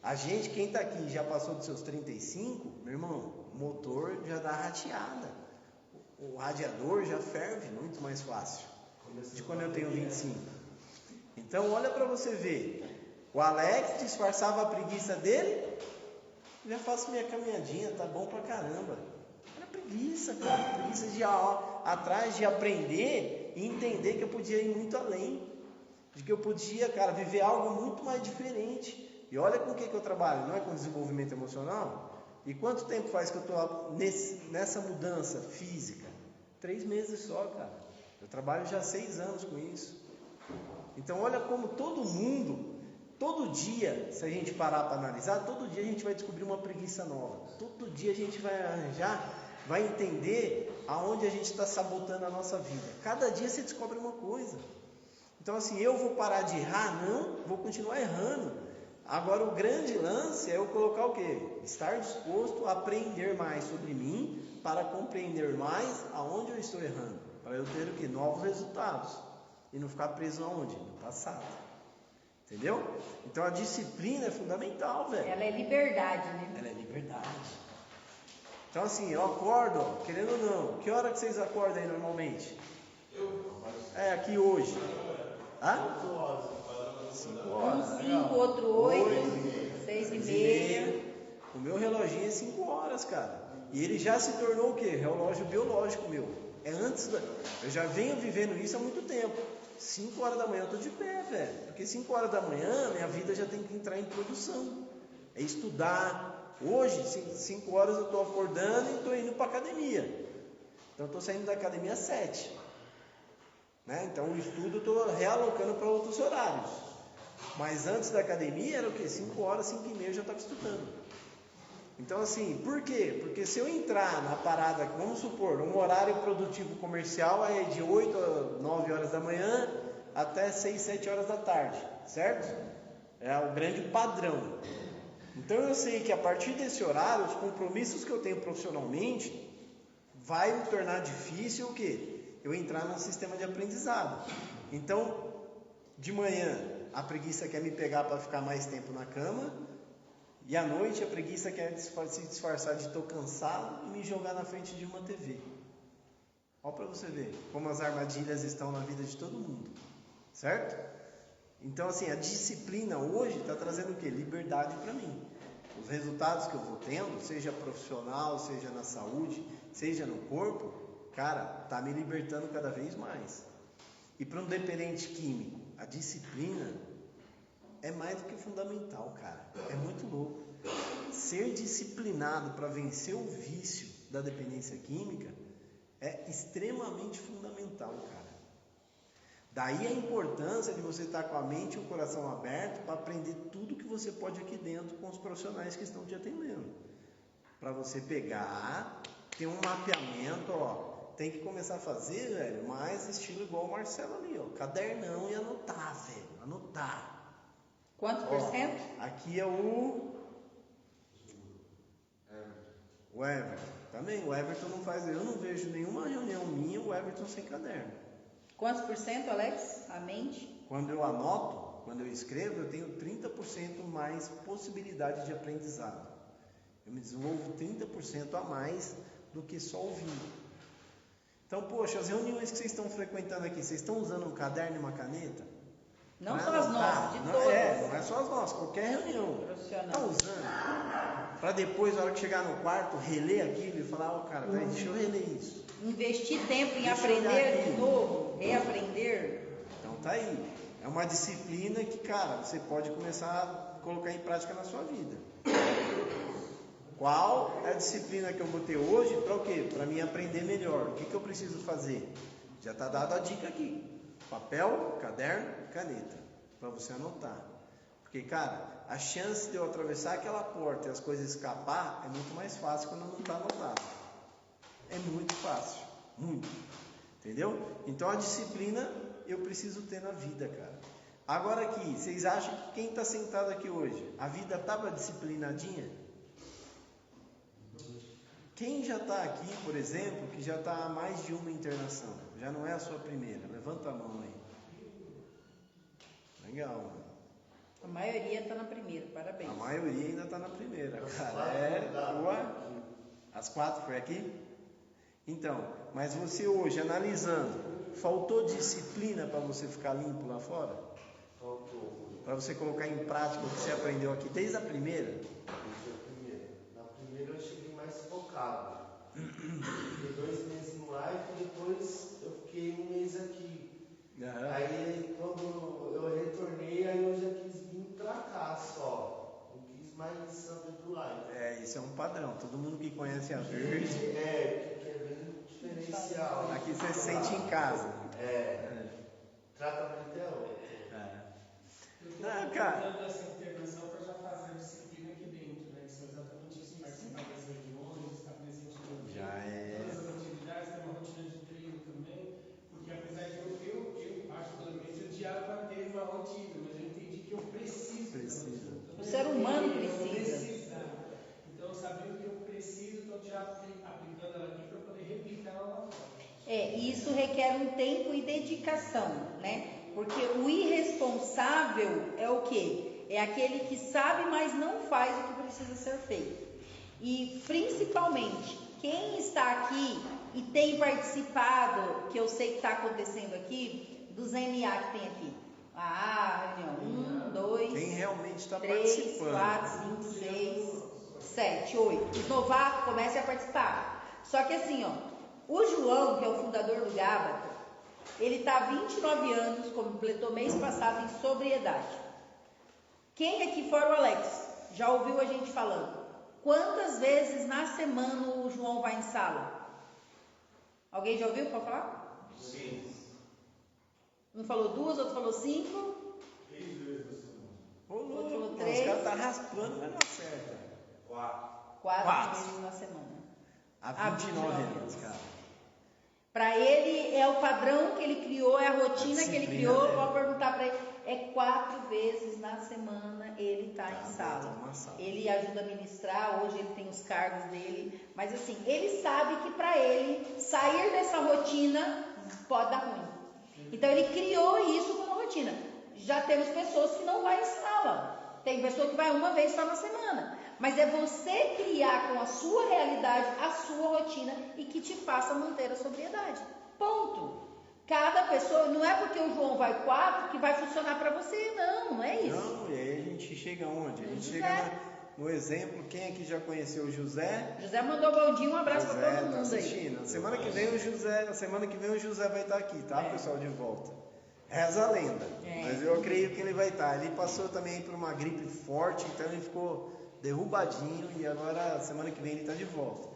A gente, quem está aqui já passou dos seus 35, meu irmão, o motor já dá rateada. O radiador já ferve muito mais fácil de quando eu tenho 25. Então olha para você ver, o Alex disfarçava a preguiça dele, já faço minha caminhadinha, tá bom pra caramba. Era preguiça, cara, preguiça de ir atrás de aprender e entender que eu podia ir muito além. de que eu podia, cara, viver algo muito mais diferente. E olha com o que eu trabalho, não é com desenvolvimento emocional? E quanto tempo faz que eu estou nessa mudança física? 3 meses só, cara. Eu trabalho já há 6 anos com isso. Então olha como todo mundo, todo dia, se a gente parar para analisar, todo dia a gente vai descobrir uma preguiça nova. Todo dia a gente vai arranjar, vai entender aonde a gente está sabotando a nossa vida. Cada dia você descobre uma coisa. Então assim, eu vou parar de errar? Não, vou continuar errando. Agora o grande lance é eu colocar o quê? Estar disposto a aprender mais sobre mim, para compreender mais aonde eu estou errando, para eu ter o quê? Novos resultados, e não ficar preso aonde? No passado. Entendeu? Então a disciplina é fundamental, velho. Ela é liberdade, né? Ela é liberdade. Então assim, eu acordo, ó, querendo ou não, que hora que vocês acordam aí normalmente? Aqui hoje. Hã? 5 horas. Um 5, outro 8, 6 e meia. O meu reloginho é 5 horas, cara. E ele já se tornou o quê? Relógio biológico meu. É antes da... Eu já venho vivendo isso há muito tempo. 5 horas da manhã eu tô de pé, velho. Porque 5 horas da manhã minha vida já tem que entrar em produção. É estudar. Hoje, 5 horas eu tô acordando e tô indo para academia. Então eu tô saindo da academia às 7. Né? Então o estudo eu tô realocando para outros horários. Mas antes da academia era o quê? 5 horas, 5 e meia eu já estava estudando. Então assim, por quê? Porque se eu entrar na parada, vamos supor, um horário produtivo comercial é de 8 a 9 horas da manhã até 6, 7 horas da tarde, certo? É o grande padrão. Então eu sei que a partir desse horário, os compromissos que eu tenho profissionalmente, vai me tornar difícil o quê? Eu entrar num sistema de aprendizado. Então, de manhã, a preguiça quer me pegar para ficar mais tempo na cama, e à noite a preguiça quer se disfarçar de estou cansado e me jogar na frente de uma TV. Olha para você ver como as armadilhas estão na vida de todo mundo, certo? Então assim, a disciplina hoje está trazendo o quê? Liberdade para mim. Os resultados que eu vou tendo, seja profissional, seja na saúde, seja no corpo, cara, tá me libertando cada vez mais. E para um dependente químico, a disciplina é mais do que fundamental, cara. É muito louco. Ser disciplinado para vencer o vício da dependência química é extremamente fundamental, cara. Daí a importância de você estar com a mente e o coração aberto para aprender tudo que você pode aqui dentro com os profissionais que estão te atendendo. Para você pegar, ter um mapeamento, ó. Tem que começar a fazer, velho, mais estilo igual o Marcelo ali, ó. Cadernão e anotar, velho. Anotar. Quantos por cento? Aqui é o Everton. Também, o Everton não faz... Eu não vejo nenhuma reunião minha, o Everton sem caderno. Quantos por cento, Alex? A mente? Quando eu anoto, quando eu escrevo, eu tenho 30% mais possibilidade de aprendizado. Eu me desenvolvo 30% a mais do que só ouvindo. Então, poxa, as reuniões que vocês estão frequentando aqui, vocês estão usando um caderno e uma caneta? Não só as nossas, de todas. Não é só as nossas, qualquer reunião. Profissional. Está usando. Para depois, na hora que chegar no quarto, reler aquilo e falar, ó, cara, peraí, deixa eu reler isso. Investir tempo em Deixa eu aprender olhar aqui. de novo, reaprender. Então tá aí. É uma disciplina que, cara, você pode começar a colocar em prática na sua vida. Qual é a disciplina que eu vou ter hoje? Para o quê? Para mim aprender melhor. O que eu preciso fazer? Já está dada a dica aqui. Papel, caderno, caneta. Para você anotar. Porque, cara, a chance de eu atravessar aquela porta e as coisas escapar é muito mais fácil quando não está anotado. É muito fácil. Muito. Entendeu? Então a disciplina eu preciso ter na vida, cara. Agora aqui, vocês acham que quem está sentado aqui hoje, a vida estava disciplinadinha? Quem já está aqui, por exemplo, que já está há mais de uma internação? Já não é a sua primeira? Levanta a mão aí. Legal, mano. A maioria está na primeira, parabéns. A maioria ainda está na primeira, cara. As 4 foi aqui? Então, mas você hoje, analisando, faltou disciplina para você ficar limpo lá fora? Faltou. Para você colocar em prática o que você aprendeu aqui desde a primeira? Na primeira eu cheguei mais focado. Fiquei 2 meses no live e depois eu fiquei 1 mês aqui. Aham. Aí quando eu Márcia Verde. Que é bem diferencial. Aqui você se sente em casa. Tratamento é outro. Não, cara. Dando essa internação para já fazer a disciplina aqui dentro, né? Que são exatamente isso, participar das reuniões, estar presente no Já é. todas as atividades, ter uma rotina de treino também, porque apesar de eu particularmente odiava ter uma rotina, mas eu entendi que eu preciso. O ser humano precisa. Então, sabendo que eu preciso, estou já aplicando ela aqui para poder replicar ela lá fora. E isso requer um tempo e dedicação, né? Porque o irresponsável é o quê? É aquele que sabe, mas não faz o que precisa ser feito. E principalmente, quem está aqui e tem participado, que eu sei que está acontecendo aqui, dos NA que tem aqui. Reunião 1, 2, Quem realmente está 3, participando. 4, 5, 6, 7, 8. Os novatos comecem a participar. Só que assim, o João, que é o fundador do Gábata, ele está há 29 anos, completou mês passado em sobriedade. Quem aqui fora o Alex já ouviu a gente falando? Quantas vezes na semana o João vai em sala? Alguém já ouviu para falar? Sim. Um falou 2, outro falou 5. 3 vezes na semana. Ô, Outro louco, falou os 3. caras tá raspando, mas não acerta. 4 Quatro. vezes na semana. Há 29 anos, cara. Para ele é o padrão que ele criou, é a rotina que ele criou. Dele. Pode perguntar para ele. É 4 vezes na semana ele está em sala. Ele ajuda a ministrar. Hoje ele tem os cargos dele. Mas assim, ele sabe que para ele sair dessa rotina pode dar ruim. Então ele criou isso como rotina. Já temos pessoas que não vão em sala. Tem pessoa que vai uma vez só na semana. Mas é você criar com a sua realidade a sua rotina e que te faça manter a sobriedade. Ponto. Cada pessoa, não é porque o João vai 4 que vai funcionar para você, não é isso. Não, e aí a gente chega onde? A gente chega no exemplo, quem aqui já conheceu o José? José mandou bom dia, um abraço para todo Tá mundo aí. assistindo. Semana que vem o José vai estar aqui, tá, pessoal, de volta. Reza a lenda, mas eu creio que ele vai estar. Ele passou também por uma gripe forte, então ele ficou derrubadinho e agora semana que vem ele está de volta.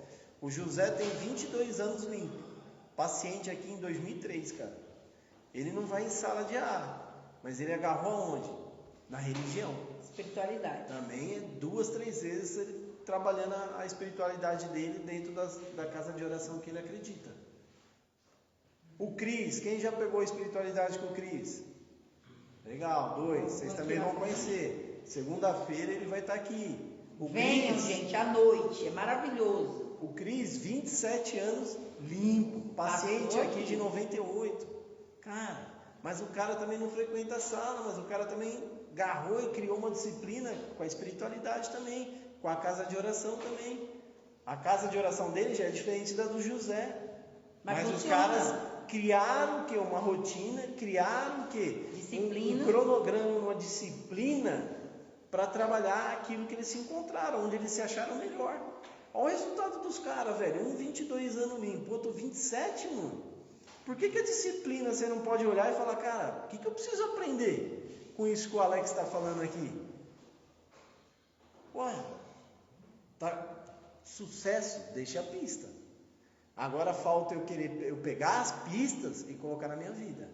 O José tem 22 anos limpo, paciente aqui em 2003, cara. Ele não vai em sala de ar, mas ele agarrou aonde? Na religião. Espiritualidade. Também 2, 3 vezes ele trabalhando a espiritualidade dele dentro da casa de oração que ele acredita. O Cris, quem já pegou a espiritualidade com o Cris? Legal, 2, vocês também vão conhecer. Segunda-feira ele vai estar aqui. Venham, gente, à noite, é maravilhoso. O Cris, 27 anos, limpo, paciente aqui de 98. Cara, mas o cara também não frequenta a sala, mas o cara também agarrou e criou uma disciplina com a espiritualidade também, com a casa de oração também. A casa de oração dele já é diferente da do José. Mas os caras criaram o quê? Uma rotina, criaram o quê? Disciplina. Um cronograma, uma disciplina para trabalhar aquilo que eles se encontraram, onde eles se acharam melhor. Olha o resultado dos caras, velho. Um 22 anos limpo, outro 27, mano. Por que a disciplina você não pode olhar e falar, cara, o que eu preciso aprender com isso que o Alex está falando aqui? Ué, tá, sucesso, deixa a pista. Agora falta eu pegar as pistas e colocar na minha vida.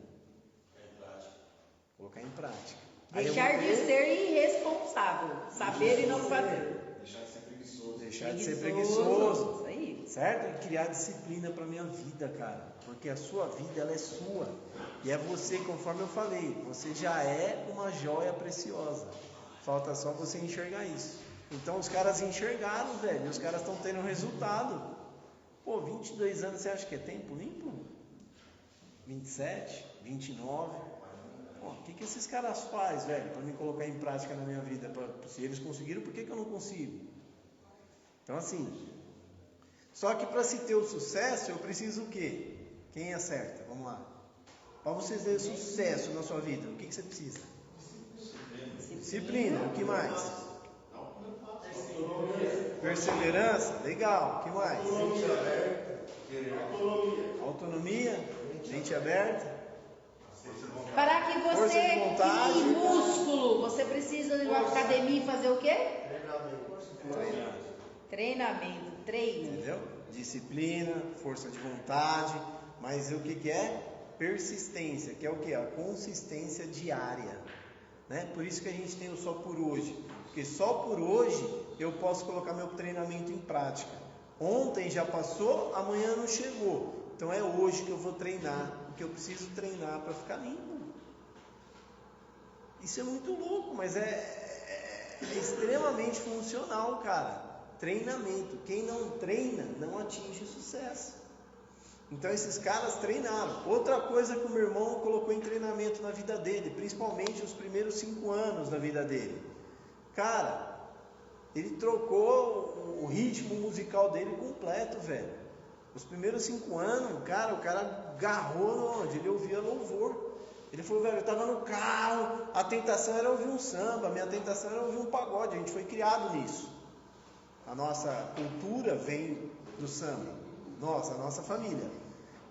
Colocar em prática. Deixar de ser irresponsável, saber e não fazer. Deixar de ser preguiçoso. Deixar de ser preguiçoso. Isso aí. Certo? E criar disciplina para minha vida, cara. Porque a sua vida, ela é sua. E é você, conforme eu falei, você já é uma joia preciosa. Falta só você enxergar isso. Então os caras enxergaram, velho. E os caras estão tendo resultado. Pô, 22 anos, você acha que é tempo limpo? 27, 29. Pô, o que esses caras fazem, velho, para me colocar em prática na minha vida? Se eles conseguiram, por que eu não consigo? Então, assim, só que para se ter o sucesso, eu preciso o quê? Quem acerta? Vamos lá. Para você ter sucesso na sua vida, o que você precisa? Disciplina. O que mais? Perseverança. Legal. O que mais? Autonomia. Mente aberta. Para que você crie músculo, você precisa ir na academia e fazer o quê? Treinamento. treino. Entendeu? Disciplina, força de vontade, mas o que é? Persistência, que é o que? A consistência diária, né? Por isso que a gente tem o só por hoje, porque só por hoje eu posso colocar meu treinamento em prática. Ontem já passou, amanhã não chegou, então é hoje que eu vou treinar, porque eu preciso treinar para ficar limpo. Isso é muito louco, mas é extremamente funcional, cara. Treinamento, quem não treina não atinge sucesso. Então esses caras treinaram. Outra coisa que o meu irmão colocou em treinamento na vida dele, principalmente os primeiros 5 anos da vida dele. Cara, ele trocou o ritmo musical dele completo, velho. Os primeiros 5 anos, cara, o cara agarrou onde ele ouvia louvor. Ele falou, velho, eu estava no carro, a tentação era ouvir um samba, a minha tentação era ouvir um pagode. A gente foi criado nisso. A nossa cultura vem do samba. A nossa família,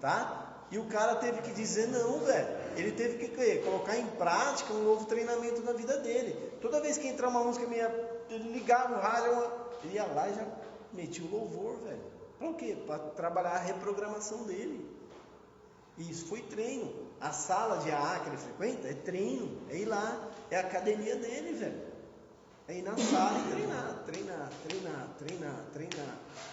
tá? E o cara teve que dizer não, velho. Ele teve que colocar em prática um novo treinamento na vida dele. Toda vez que entrar uma música minha, ele ligava o rádio, ele ia lá e já metia o louvor, velho. Para o quê? Para trabalhar a reprogramação dele. E isso foi treino. A sala de AA que ele frequenta é treino, é ir lá, é a academia dele, velho. É ir na sala e treinar.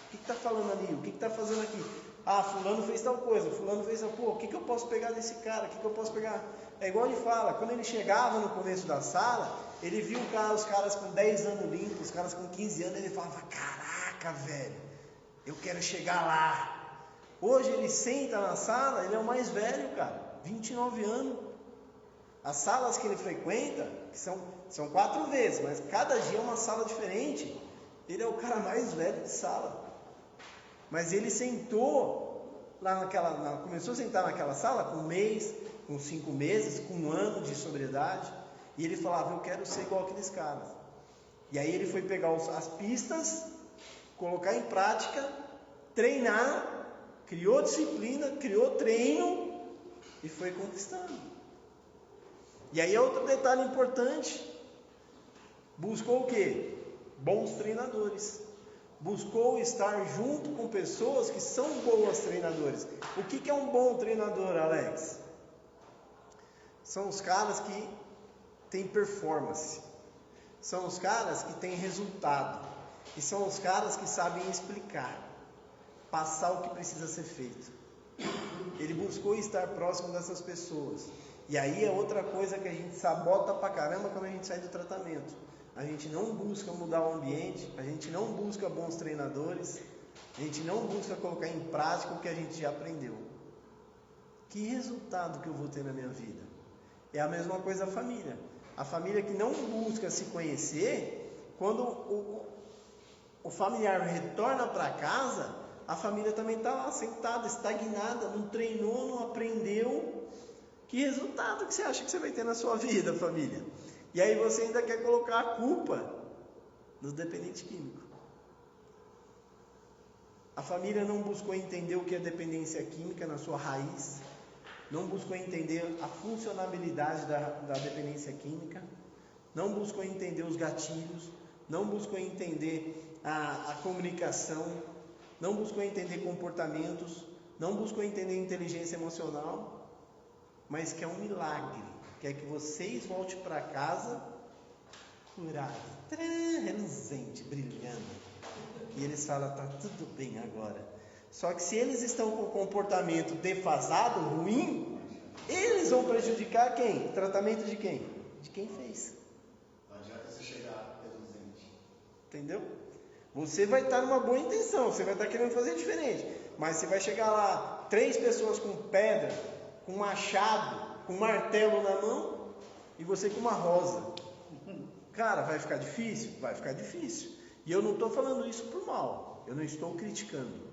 O que está falando ali? O que está fazendo aqui? Ah, fulano fez tal coisa, fulano fez tal coisa. O que eu posso pegar desse cara? O que eu posso pegar? É igual ele fala, quando ele chegava no começo da sala, ele viu os caras com 10 anos limpos, os caras com 15 anos, ele falava, caraca, velho, eu quero chegar lá. Hoje ele senta na sala, ele é o mais velho, cara, 29 anos. As salas que ele frequenta, que são 4 vezes, mas cada dia é uma sala diferente. Ele é o cara mais velho de sala. Mas ele sentou lá começou a sentar naquela sala com 1 mês, com 5 meses, com 1 ano de sobriedade. E ele falava, eu quero ser igual aqueles caras. E aí ele foi pegar as pistas, colocar em prática, treinar, criou disciplina, criou treino e foi conquistando. E aí outro detalhe importante, buscou o quê? Bons treinadores. Buscou estar junto com pessoas que são boas treinadores. O que é um bom treinador, Alex? São os caras que têm performance. São os caras que têm resultado. E são os caras que sabem explicar, passar o que precisa ser feito. Ele buscou estar próximo dessas pessoas. E aí é outra coisa que a gente sabota pra caramba quando a gente sai do tratamento. A gente não busca mudar o ambiente, a gente não busca bons treinadores, a gente não busca colocar em prática o que a gente já aprendeu. Que resultado que eu vou ter na minha vida? É a mesma coisa a família. A família que não busca se conhecer, quando o familiar retorna para casa, a família também está lá sentada, estagnada, não treinou, não aprendeu. Que resultado que você acha que você vai ter na sua vida, família? E aí você ainda quer colocar a culpa no dependente químico. A família não buscou entender o que é dependência química na sua raiz, não buscou entender a funcionalidade da dependência química, não buscou entender os gatilhos, não buscou entender a comunicação, não buscou entender comportamentos, não buscou entender inteligência emocional, mas quer um milagre, quer que vocês voltem para casa curados, reluzente, brilhando, e eles falam, tá tudo bem agora. Só que se eles estão com comportamento defasado, ruim, eles vão prejudicar quem? O tratamento de quem? De quem fez. Não adianta você chegar reluzente. Entendeu? Você vai estar numa boa intenção, você vai estar querendo fazer diferente, mas você vai chegar lá, 3 pessoas com pedra, com machado, com martelo na mão, e você com uma rosa. Cara, vai ficar difícil? Vai ficar difícil. E eu não estou falando isso por mal, eu não estou criticando.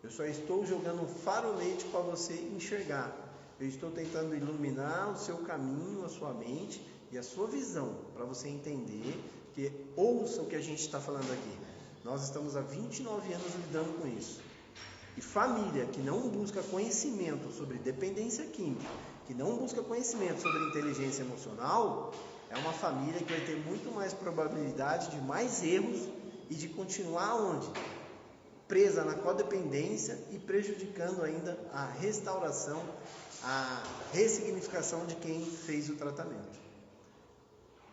Eu só estou jogando um farolete para você enxergar. Eu estou tentando iluminar o seu caminho, a sua mente e a sua visão, para você entender que ouça o que a gente está falando aqui. Nós estamos há 29 anos lidando com isso. E família que não busca conhecimento sobre dependência química, que não busca conhecimento sobre inteligência emocional, é uma família que vai ter muito mais probabilidade de mais erros e de continuar onde? presa na codependência e prejudicando ainda a restauração, a ressignificação de quem fez o tratamento.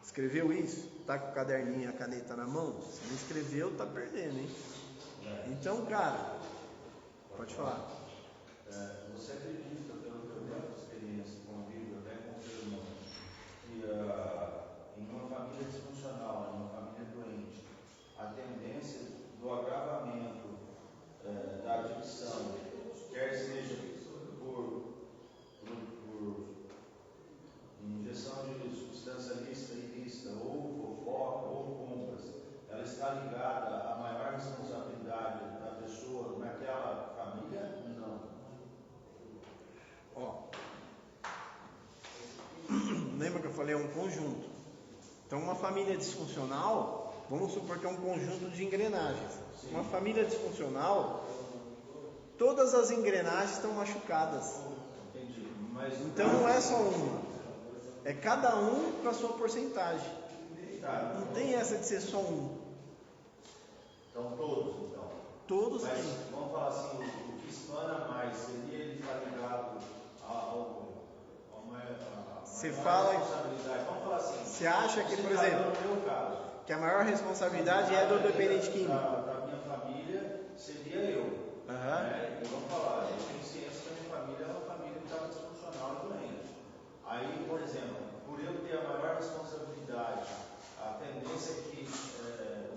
Escreveu isso? Tá com o caderninho e a caneta na mão? Se não escreveu, tá perdendo, hein? Então, cara, pode falar. Você acredita, pelo que eu tenho de experiência, convívio, até com o seu irmão, que em uma família disfuncional, em uma família doente, a tendência do agravamento da adicção, quer seja por injeção de substância lícita e ilícita, ou fofoca, ou compras, ela está ligada à maior responsabilidade da pessoa naquela família? Não. Lembra que eu falei, é um conjunto. Então, uma família disfuncional, vamos supor que é um conjunto de engrenagens. Sim. Uma família disfuncional, todas as engrenagens estão machucadas. Entendi. Mas então não é só uma, é cada um com a sua porcentagem. Não tem essa de ser só um. Então todos, então. Todos. Mas têm. vamos falar assim, o que espana mais seria ele estar ligado você fala, vamos falar assim, você acha que, por exemplo, no meu caso, que a maior responsabilidade é do dependente químico? Da minha família seria eu. Né? E vamos falar, eu tenho ciência que a minha família é uma família que está disfuncional e doente. Aí, por exemplo, por eu ter a maior responsabilidade, a tendência é que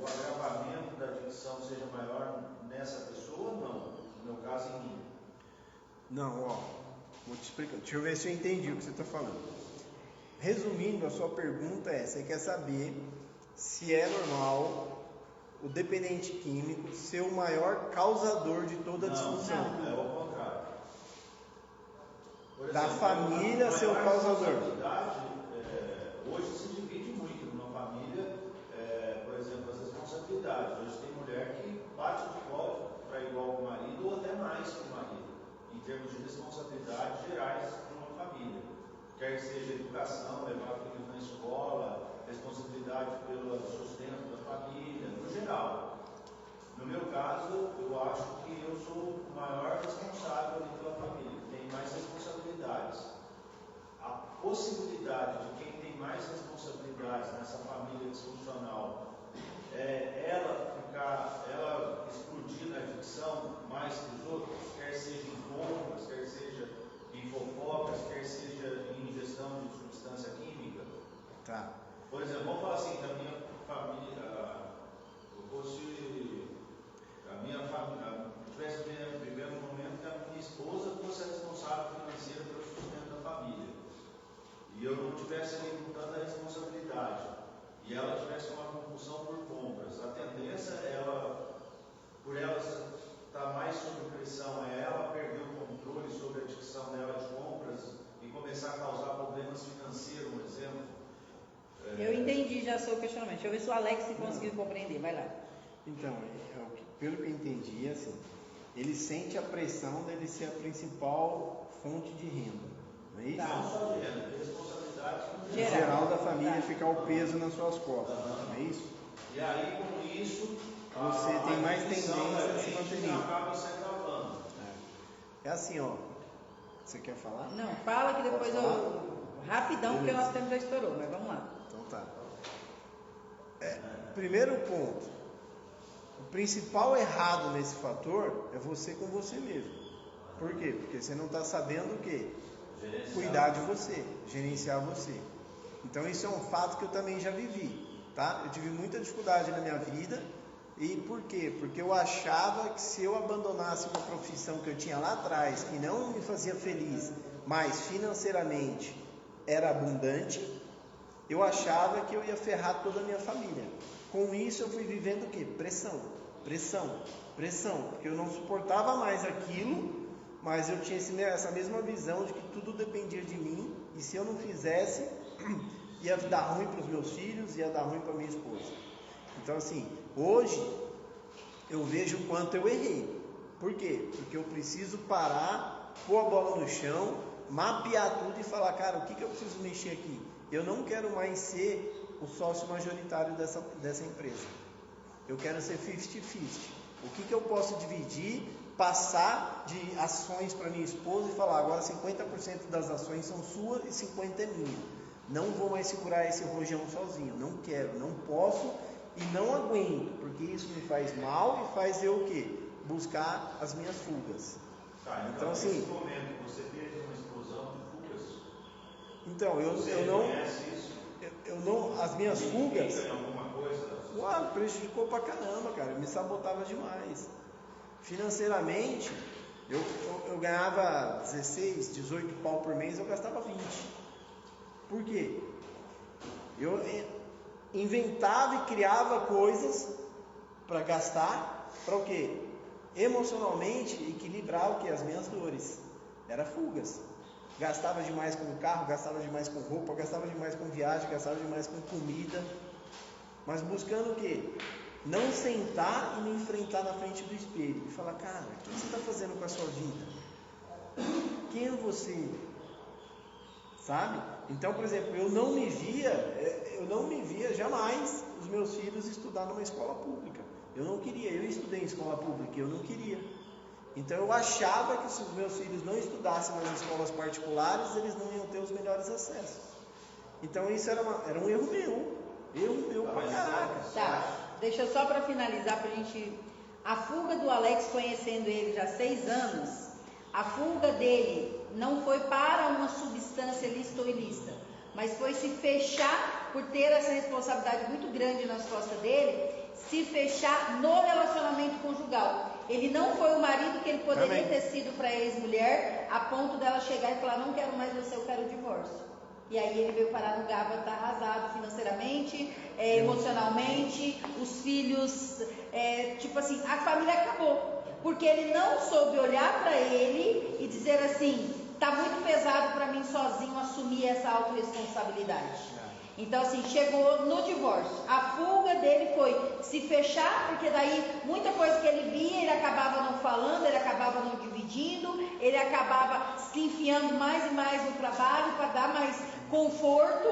o agravamento da adicção seja maior nessa pessoa ou não? No meu caso, em mim. Não, vou te explicar. Deixa eu ver se eu entendi o que você está falando. Resumindo, a sua pergunta você quer saber se é normal o dependente químico ser o maior causador de toda a disfunção. Não, é o contrário. Por da exemplo, família ser o causador. Hoje se divide muito numa família, por exemplo, as responsabilidades. Hoje tem mulher que bate de igual para igual com o marido ou até mais que o marido, em termos de responsabilidades gerais de uma família. Quer seja educação, levar filhos na escola, responsabilidade pelo sustento da família, no geral. No meu caso, eu acho que eu sou o maior responsável ali pela família, que tem mais responsabilidades. A possibilidade de quem tem mais responsabilidades nessa família disfuncional ela explodir na adicção mais que os outros, quer seja em compras, quer seja em fofocas, quer seja em ingestão de substância química. Tá. Por exemplo, vamos falar assim, que a minha família, tivesse vivendo um momento que a minha esposa fosse a responsável financeira pelo sustento da família, e eu não tivesse ali com tanta responsabilidade, e ela tivesse uma compulsão por compras, a tendência por ela estar mais sob pressão, ela perder o controle sobre a adicção dela de compras e começar a causar problemas financeiros, um exemplo. Eu entendi já seu questionamento. Deixa eu ver se o Alex conseguiu compreender. Vai lá. Então, pelo que eu entendi, assim, ele sente a pressão dele ser a principal fonte de renda. Não é isso? Não só de renda, de responsabilidade geral da família, ficar o peso nas suas costas. Não é isso? E aí, com isso, você tem mais tendência a se manter acaba se agravando. É assim, você quer falar? Não, fala que depois rapidão, porque o nosso tempo já estourou, mas vamos lá. Então tá. Primeiro ponto. O principal errado nesse fator é você com você mesmo. Por quê? Porque você não está sabendo o quê? Cuidar de você, gerenciar você. Então isso é um fato que eu também já vivi, tá? Eu tive muita dificuldade na minha vida. E por quê? Porque eu achava que se eu abandonasse uma profissão que eu tinha lá atrás, que não me fazia feliz, mas financeiramente era abundante, eu achava que eu ia ferrar toda a minha família. Com isso eu fui vivendo o quê? Pressão, porque eu não suportava mais aquilo, mas eu tinha essa mesma visão de que tudo dependia de mim, e se eu não fizesse, ia dar ruim para os meus filhos, ia dar ruim para minha esposa. Então assim, hoje eu vejo o quanto eu errei. Por quê? Porque eu preciso parar, pôr a bola no chão, mapear tudo e falar, cara, o que eu preciso mexer aqui? Eu não quero mais ser o sócio majoritário dessa empresa. Eu quero ser 50-50. O que eu posso dividir, passar de ações para minha esposa e falar, agora 50% das ações são suas e 50% é minha. Não vou mais segurar esse rojão sozinho, não quero, não posso e não aguento, porque isso me faz mal e faz eu o quê? Buscar as minhas fugas. Tá, então assim, nesse momento você teve uma explosão de fugas? Então, Você conhece isso? eu não, as minhas fugas, Tem alguma coisa? prejudicou pra caramba, cara, me sabotava demais. Financeiramente, eu ganhava 16, 18 pau por mês, eu gastava 20. Por quê? Eu inventava e criava coisas para gastar, para o quê? Emocionalmente equilibrar o que? As minhas dores. Era fugas. Gastava demais com carro, gastava demais com roupa, gastava demais com viagem, gastava demais com comida. Mas buscando o quê? Não sentar e me enfrentar na frente do espelho e falar, cara, o que você está fazendo com a sua vida? Quem é você? Sabe? Então, por exemplo, eu não me via jamais os meus filhos estudar numa escola pública. Eu não queria, eu estudei em escola pública, eu não queria. Então eu achava que se os meus filhos não estudassem nas escolas particulares, eles não iam ter os melhores acessos. Então isso era um erro meu pra caraca. Tá, deixa eu só para finalizar, pra gente... A fuga do Alex, conhecendo ele já há 6 anos, a fuga dele não foi para uma substância lícita ou ilícita, mas foi se fechar, por ter essa responsabilidade muito grande nas costas dele, se fechar no relacionamento conjugal. Ele não foi o marido que ele poderia ter sido para a ex-mulher, a ponto dela chegar e falar, não quero mais você, eu quero o divórcio. E aí ele veio parar no Gávea, arrasado financeiramente, emocionalmente, os filhos, tipo assim, a família acabou. Porque ele não soube olhar para ele e dizer assim, tá muito pesado para mim sozinho assumir essa autorresponsabilidade. Então assim, chegou no divórcio. A fuga dele foi se fechar, porque daí muita coisa que ele via, ele acabava não falando, ele acabava não dividindo, ele acabava se enfiando mais e mais no trabalho para dar mais conforto,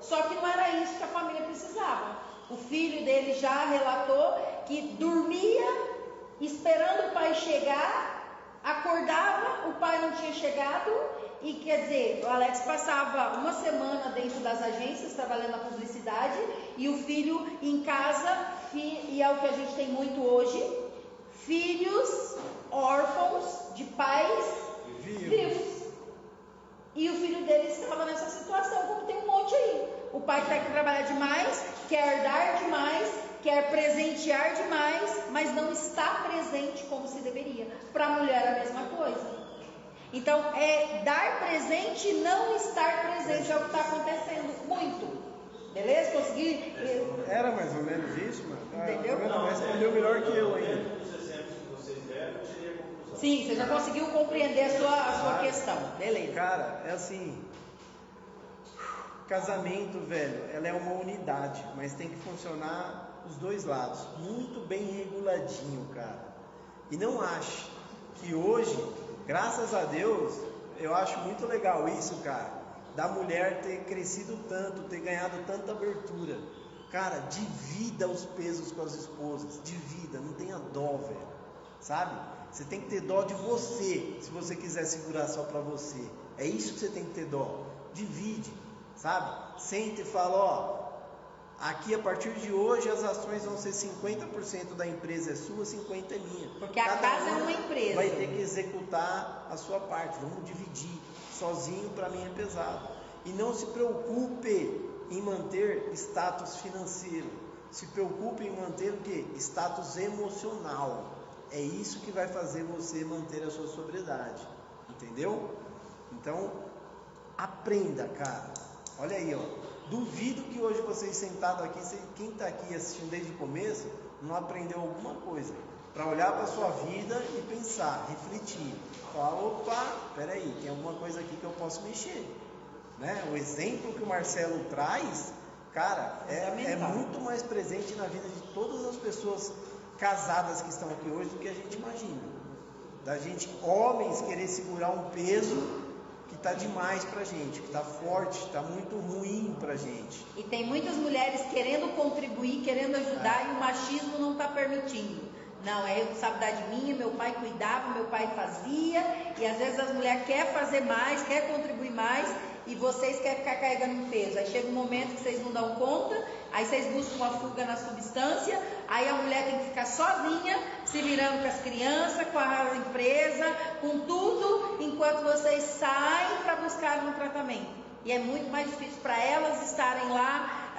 só que não era isso que a família precisava. O filho dele já relatou que dormia esperando o pai chegar, acordava, o pai não tinha chegado. E quer dizer, o Alex passava uma semana dentro das agências, trabalhando na publicidade, e o filho em casa, e é o que a gente tem muito hoje, filhos órfãos de pais vivos. E o filho dele estava nessa situação, como tem um monte aí. O pai quer trabalhar demais, quer dar demais, quer presentear demais, mas não está presente como se deveria. Para a mulher a mesma coisa. Então, dar presente e não estar presente é o que está acontecendo muito. Beleza? Consegui? Era mais ou menos isso, mano. Entendeu? Mas respondeu melhor que eu ainda. Os exemplos que vocês deram, eu tirei a conclusão. Sim, você já conseguiu compreender a sua questão. Beleza. Cara, é assim, casamento, velho, ela é uma unidade, mas tem que funcionar os dois lados, muito bem reguladinho, cara. E não ache que hoje, graças a Deus, eu acho muito legal isso, cara, da mulher ter crescido tanto, ter ganhado tanta abertura. Cara, divida os pesos com as esposas, divida, não tenha dó, velho, sabe? Você tem que ter dó de você, se você quiser segurar só pra você. É isso que você tem que ter dó. Divide, sabe? Senta e fala, ó, aqui a partir de hoje as ações vão ser 50% da empresa é sua, 50% é minha. Porque a casa é uma empresa. Vai ter que executar a sua parte, vamos dividir. Sozinho para mim é pesado. E não se preocupe em manter status financeiro. Se preocupe em manter o quê? Status emocional. É isso que vai fazer você manter a sua sobriedade. Entendeu? Então, aprenda, cara. Olha aí, ó. Duvido que hoje vocês sentados aqui, quem está aqui assistindo desde o começo, não aprendeu alguma coisa. Para olhar para a sua vida e pensar, refletir. Falar, opa, peraí, tem alguma coisa aqui que eu posso mexer. Né? O exemplo que o Marcelo traz, cara, é muito mais presente na vida de todas as pessoas casadas que estão aqui hoje do que a gente imagina. Da gente, homens, querer segurar um peso que está demais pra gente, que está forte, está muito ruim pra gente. E tem muitas mulheres querendo contribuir, querendo ajudar, e o machismo não está permitindo. Não, é responsabilidade minha, meu pai cuidava, meu pai fazia, e às vezes as mulheres querem fazer mais, quer contribuir mais, e vocês querem ficar carregando um peso. Aí chega um momento que vocês não dão conta, aí vocês buscam uma fuga na substância, aí a mulher tem que ficar sozinha, se virando com as crianças, com a empresa, com tudo, enquanto vocês saem para buscar um tratamento. E é muito mais difícil para elas estarem lá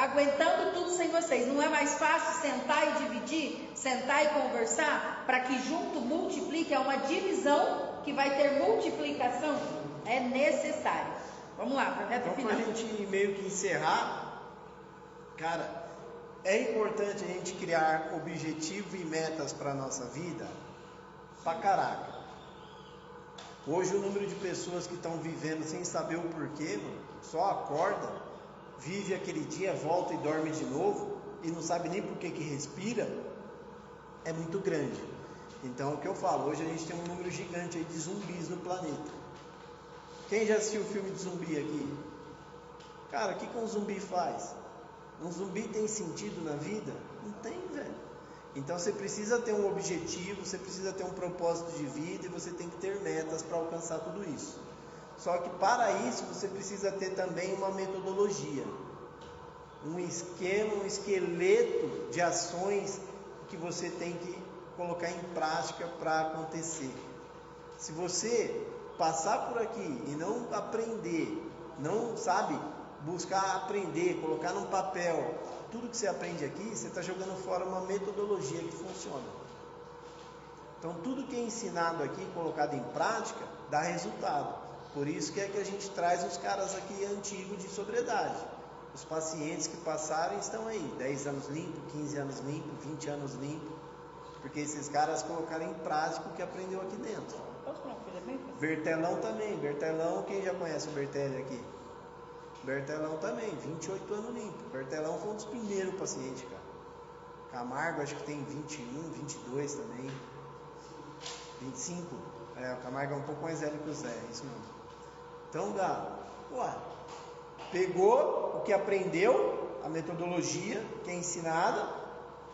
aguentando tudo sem vocês. Não é mais fácil sentar e dividir, sentar e conversar, para que junto multiplique? É uma divisão que vai ter multiplicação. É necessário. Vamos lá, para a reta final. Então, para a gente meio que encerrar, cara, é importante a gente criar objetivo e metas para a nossa vida pra caraca. Hoje o número de pessoas que estão vivendo sem saber o porquê, mano, só acorda, vive aquele dia, volta e dorme de novo, e não sabe nem por que respira, é muito grande. Então, o que eu falo, hoje a gente tem um número gigante aí de zumbis no planeta. Quem já assistiu o filme de zumbi aqui? Cara, o que um zumbi faz? Um zumbi tem sentido na vida? Não tem, velho. Então você precisa ter um objetivo, você precisa ter um propósito de vida, e você tem que ter metas para alcançar tudo isso. Só que para isso você precisa ter também uma metodologia, um esquema, um esqueleto de ações que você tem que colocar em prática para acontecer. Se você passar por aqui e não aprender, não sabe, buscar aprender, colocar num papel tudo que você aprende aqui, você está jogando fora uma metodologia que funciona. Então tudo que é ensinado aqui, colocado em prática, dá resultado. Por isso que é que a gente traz os caras aqui antigos de sobriedade. Os pacientes que passaram estão aí, 10 anos limpo, 15 anos limpo, 20 anos limpo, porque esses caras colocaram em prática o que aprendeu aqui dentro. Bertelão também, Bertelão, quem já conhece o Bertelli aqui? Bertelão também, 28 anos limpo. Bertelão foi um dos primeiros pacientes, cara. Camargo acho que tem 21, 22 também, 25. O Camargo é um pouco mais velho que o Zé, é isso mesmo. Então, pegou o que aprendeu, a metodologia que é ensinada,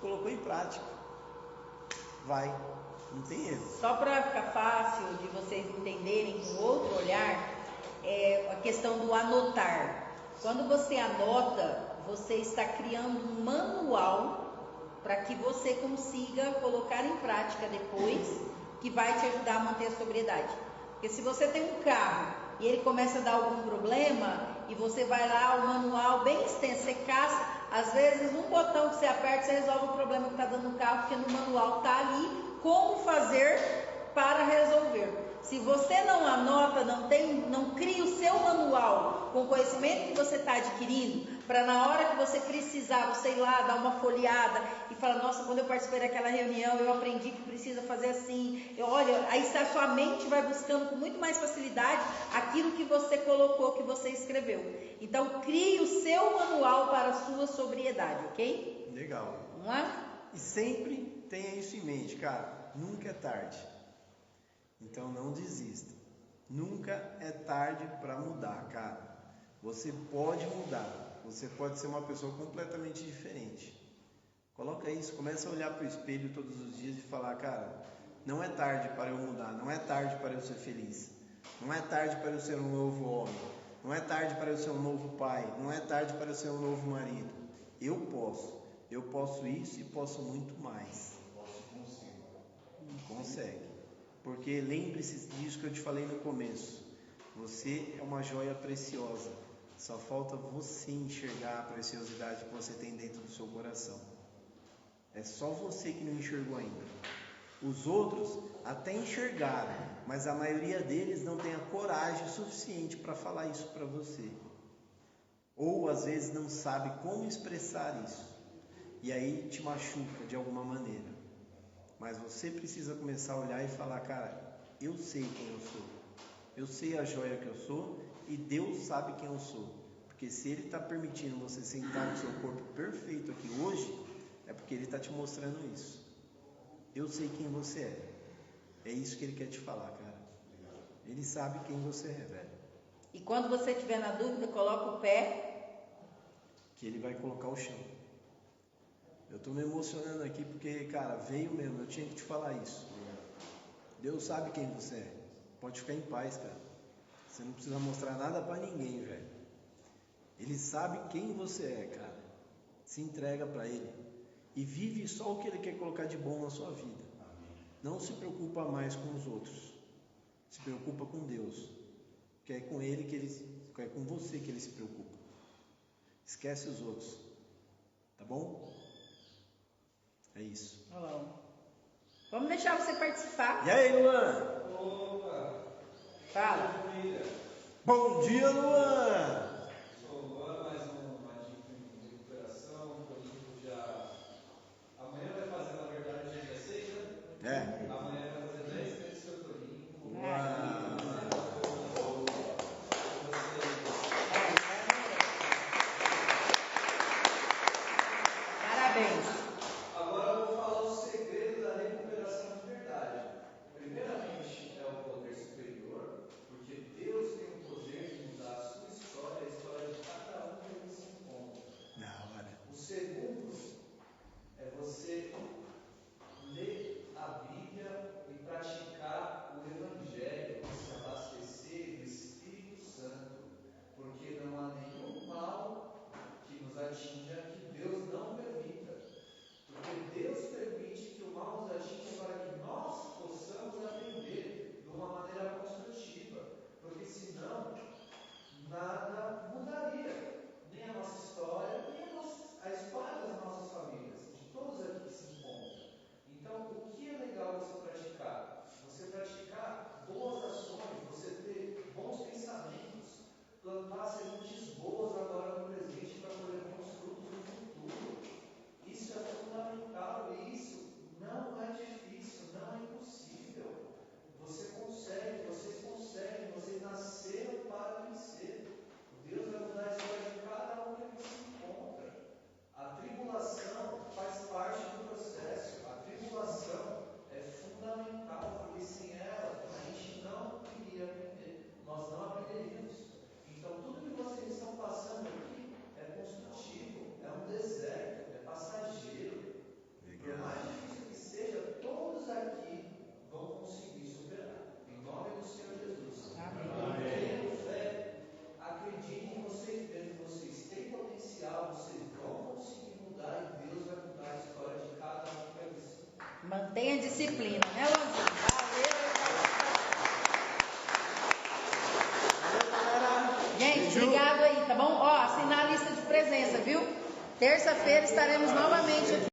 colocou em prática. Vai, não tem erro. Só para ficar fácil de vocês entenderem com outro olhar, é a questão do anotar. Quando você anota, você está criando um manual para que você consiga colocar em prática depois, que vai te ajudar a manter a sobriedade. Porque se você tem um carro e ele começa a dar algum problema, e você vai lá, o manual bem extenso, você caça, às vezes um botão que você aperta, você resolve o problema que está dando no carro, porque no manual está ali como fazer para resolver. Se você não anota, não cria o seu manual com o conhecimento que você está adquirindo, para na hora que você precisar, você ir lá, dar uma folheada e falar, nossa, quando eu participei daquela reunião, eu aprendi que precisa fazer assim. Olha, aí a sua mente vai buscando com muito mais facilidade aquilo que você colocou, que você escreveu. Então, crie o seu manual para a sua sobriedade, ok? Legal. Vamos lá? E sempre tenha isso em mente, cara, nunca é tarde. Então não desista. Nunca é tarde para mudar, cara. Você pode mudar. Você pode ser uma pessoa completamente diferente. Coloca isso, começa a olhar para o espelho todos os dias e falar, cara, não é tarde para eu mudar, não é tarde para eu ser feliz, não é tarde para eu ser um novo homem, não é tarde para eu ser um novo pai, não é tarde para eu ser um novo marido. Eu posso isso e posso muito mais. Consegue. Porque lembre-se disso que eu te falei no começo. Você é uma joia preciosa. Só falta você enxergar a preciosidade que você tem dentro do seu coração. É só você que não enxergou ainda. Os outros até enxergaram, mas a maioria deles não tem a coragem suficiente para falar isso para você. Ou às vezes não sabe como expressar isso. E aí te machuca de alguma maneira. Mas você precisa começar a olhar e falar, cara, eu sei quem eu sou. Eu sei a joia que eu sou e Deus sabe quem eu sou. Porque se Ele está permitindo você sentar no seu corpo perfeito aqui hoje, é porque Ele está te mostrando isso. Eu sei quem você é. É isso que Ele quer te falar, cara. Ele sabe quem você é, velho. E quando você estiver na dúvida, coloca o pé. Que Ele vai colocar o chão. Eu estou me emocionando aqui porque, cara, veio mesmo, eu tinha que te falar isso. Deus sabe quem você é. Pode ficar em paz, cara. Você não precisa mostrar nada para ninguém, velho. Ele sabe quem você é, cara. Se entrega para Ele. E vive só o que Ele quer colocar de bom na sua vida. Não se preocupa mais com os outros. Se preocupa com Deus. Que é com Ele que é com você que Ele se preocupa. Esquece os outros. Tá bom? É isso. Olha lá, ó. Vamos deixar você participar. E aí, Luan? Opa! Fala. Família, Bom dia, Luan! sou o Luan, mais uma dica de recuperação. O Nico já. Amanhã vai fazer, na verdade, dia 16, né? É. Amanhã vai fazer 10 meses que eu tô limpo. Parabéns. Agora eu vou falar o segredo da recuperação de verdade. Primeiramente, é o poder superior, porque Deus tem o poder de mudar a sua história, a história de cada um que ele se encontra. Da hora. O segundo é você ler a Bíblia e praticar o Evangelho, se abastecer do Espírito Santo, porque não há nenhum mal que nos atinja que Deus não permita. Porque Deus permite que o mal nos atinja para que nós possamos aprender de uma maneira construtiva, porque senão nada mudaria, nem a nossa história, nem a história das nossas famílias, de todos aqui que se encontram. Então, o que é legal você praticar? Você praticar boas ações, você ter bons pensamentos, plantar sementes boas agora no presente para colher bons frutos no futuro. Isso é fundamental e isso não é difícil, não é impossível. Você consegue, vocês conseguem, vocês nasceram para vencer. Deus vai mudar a história de cada um que aqui se encontra. A tribulação faz parte do processo. A tribulação é fundamental, porque sem ela a gente não iria aprender. Nós não aprenderíamos. Então tudo que vocês estão passando aqui é construtivo, é um deserto, é passageiro. Por mais difícil que seja, todos aqui vão conseguir superar. Em nome do Senhor Jesus. Amém. Tenham fé, acreditem em vocês mesmos, vocês têm potencial, vocês vão conseguir mudar e Deus vai mudar a história de cada um que aqui se encontra. Mantenha a disciplina, né, Luanzinho? Valeu. Gente, obrigado aí, tá bom? Ó, assinar a lista de presença, viu? Terça-feira estaremos novamente aqui.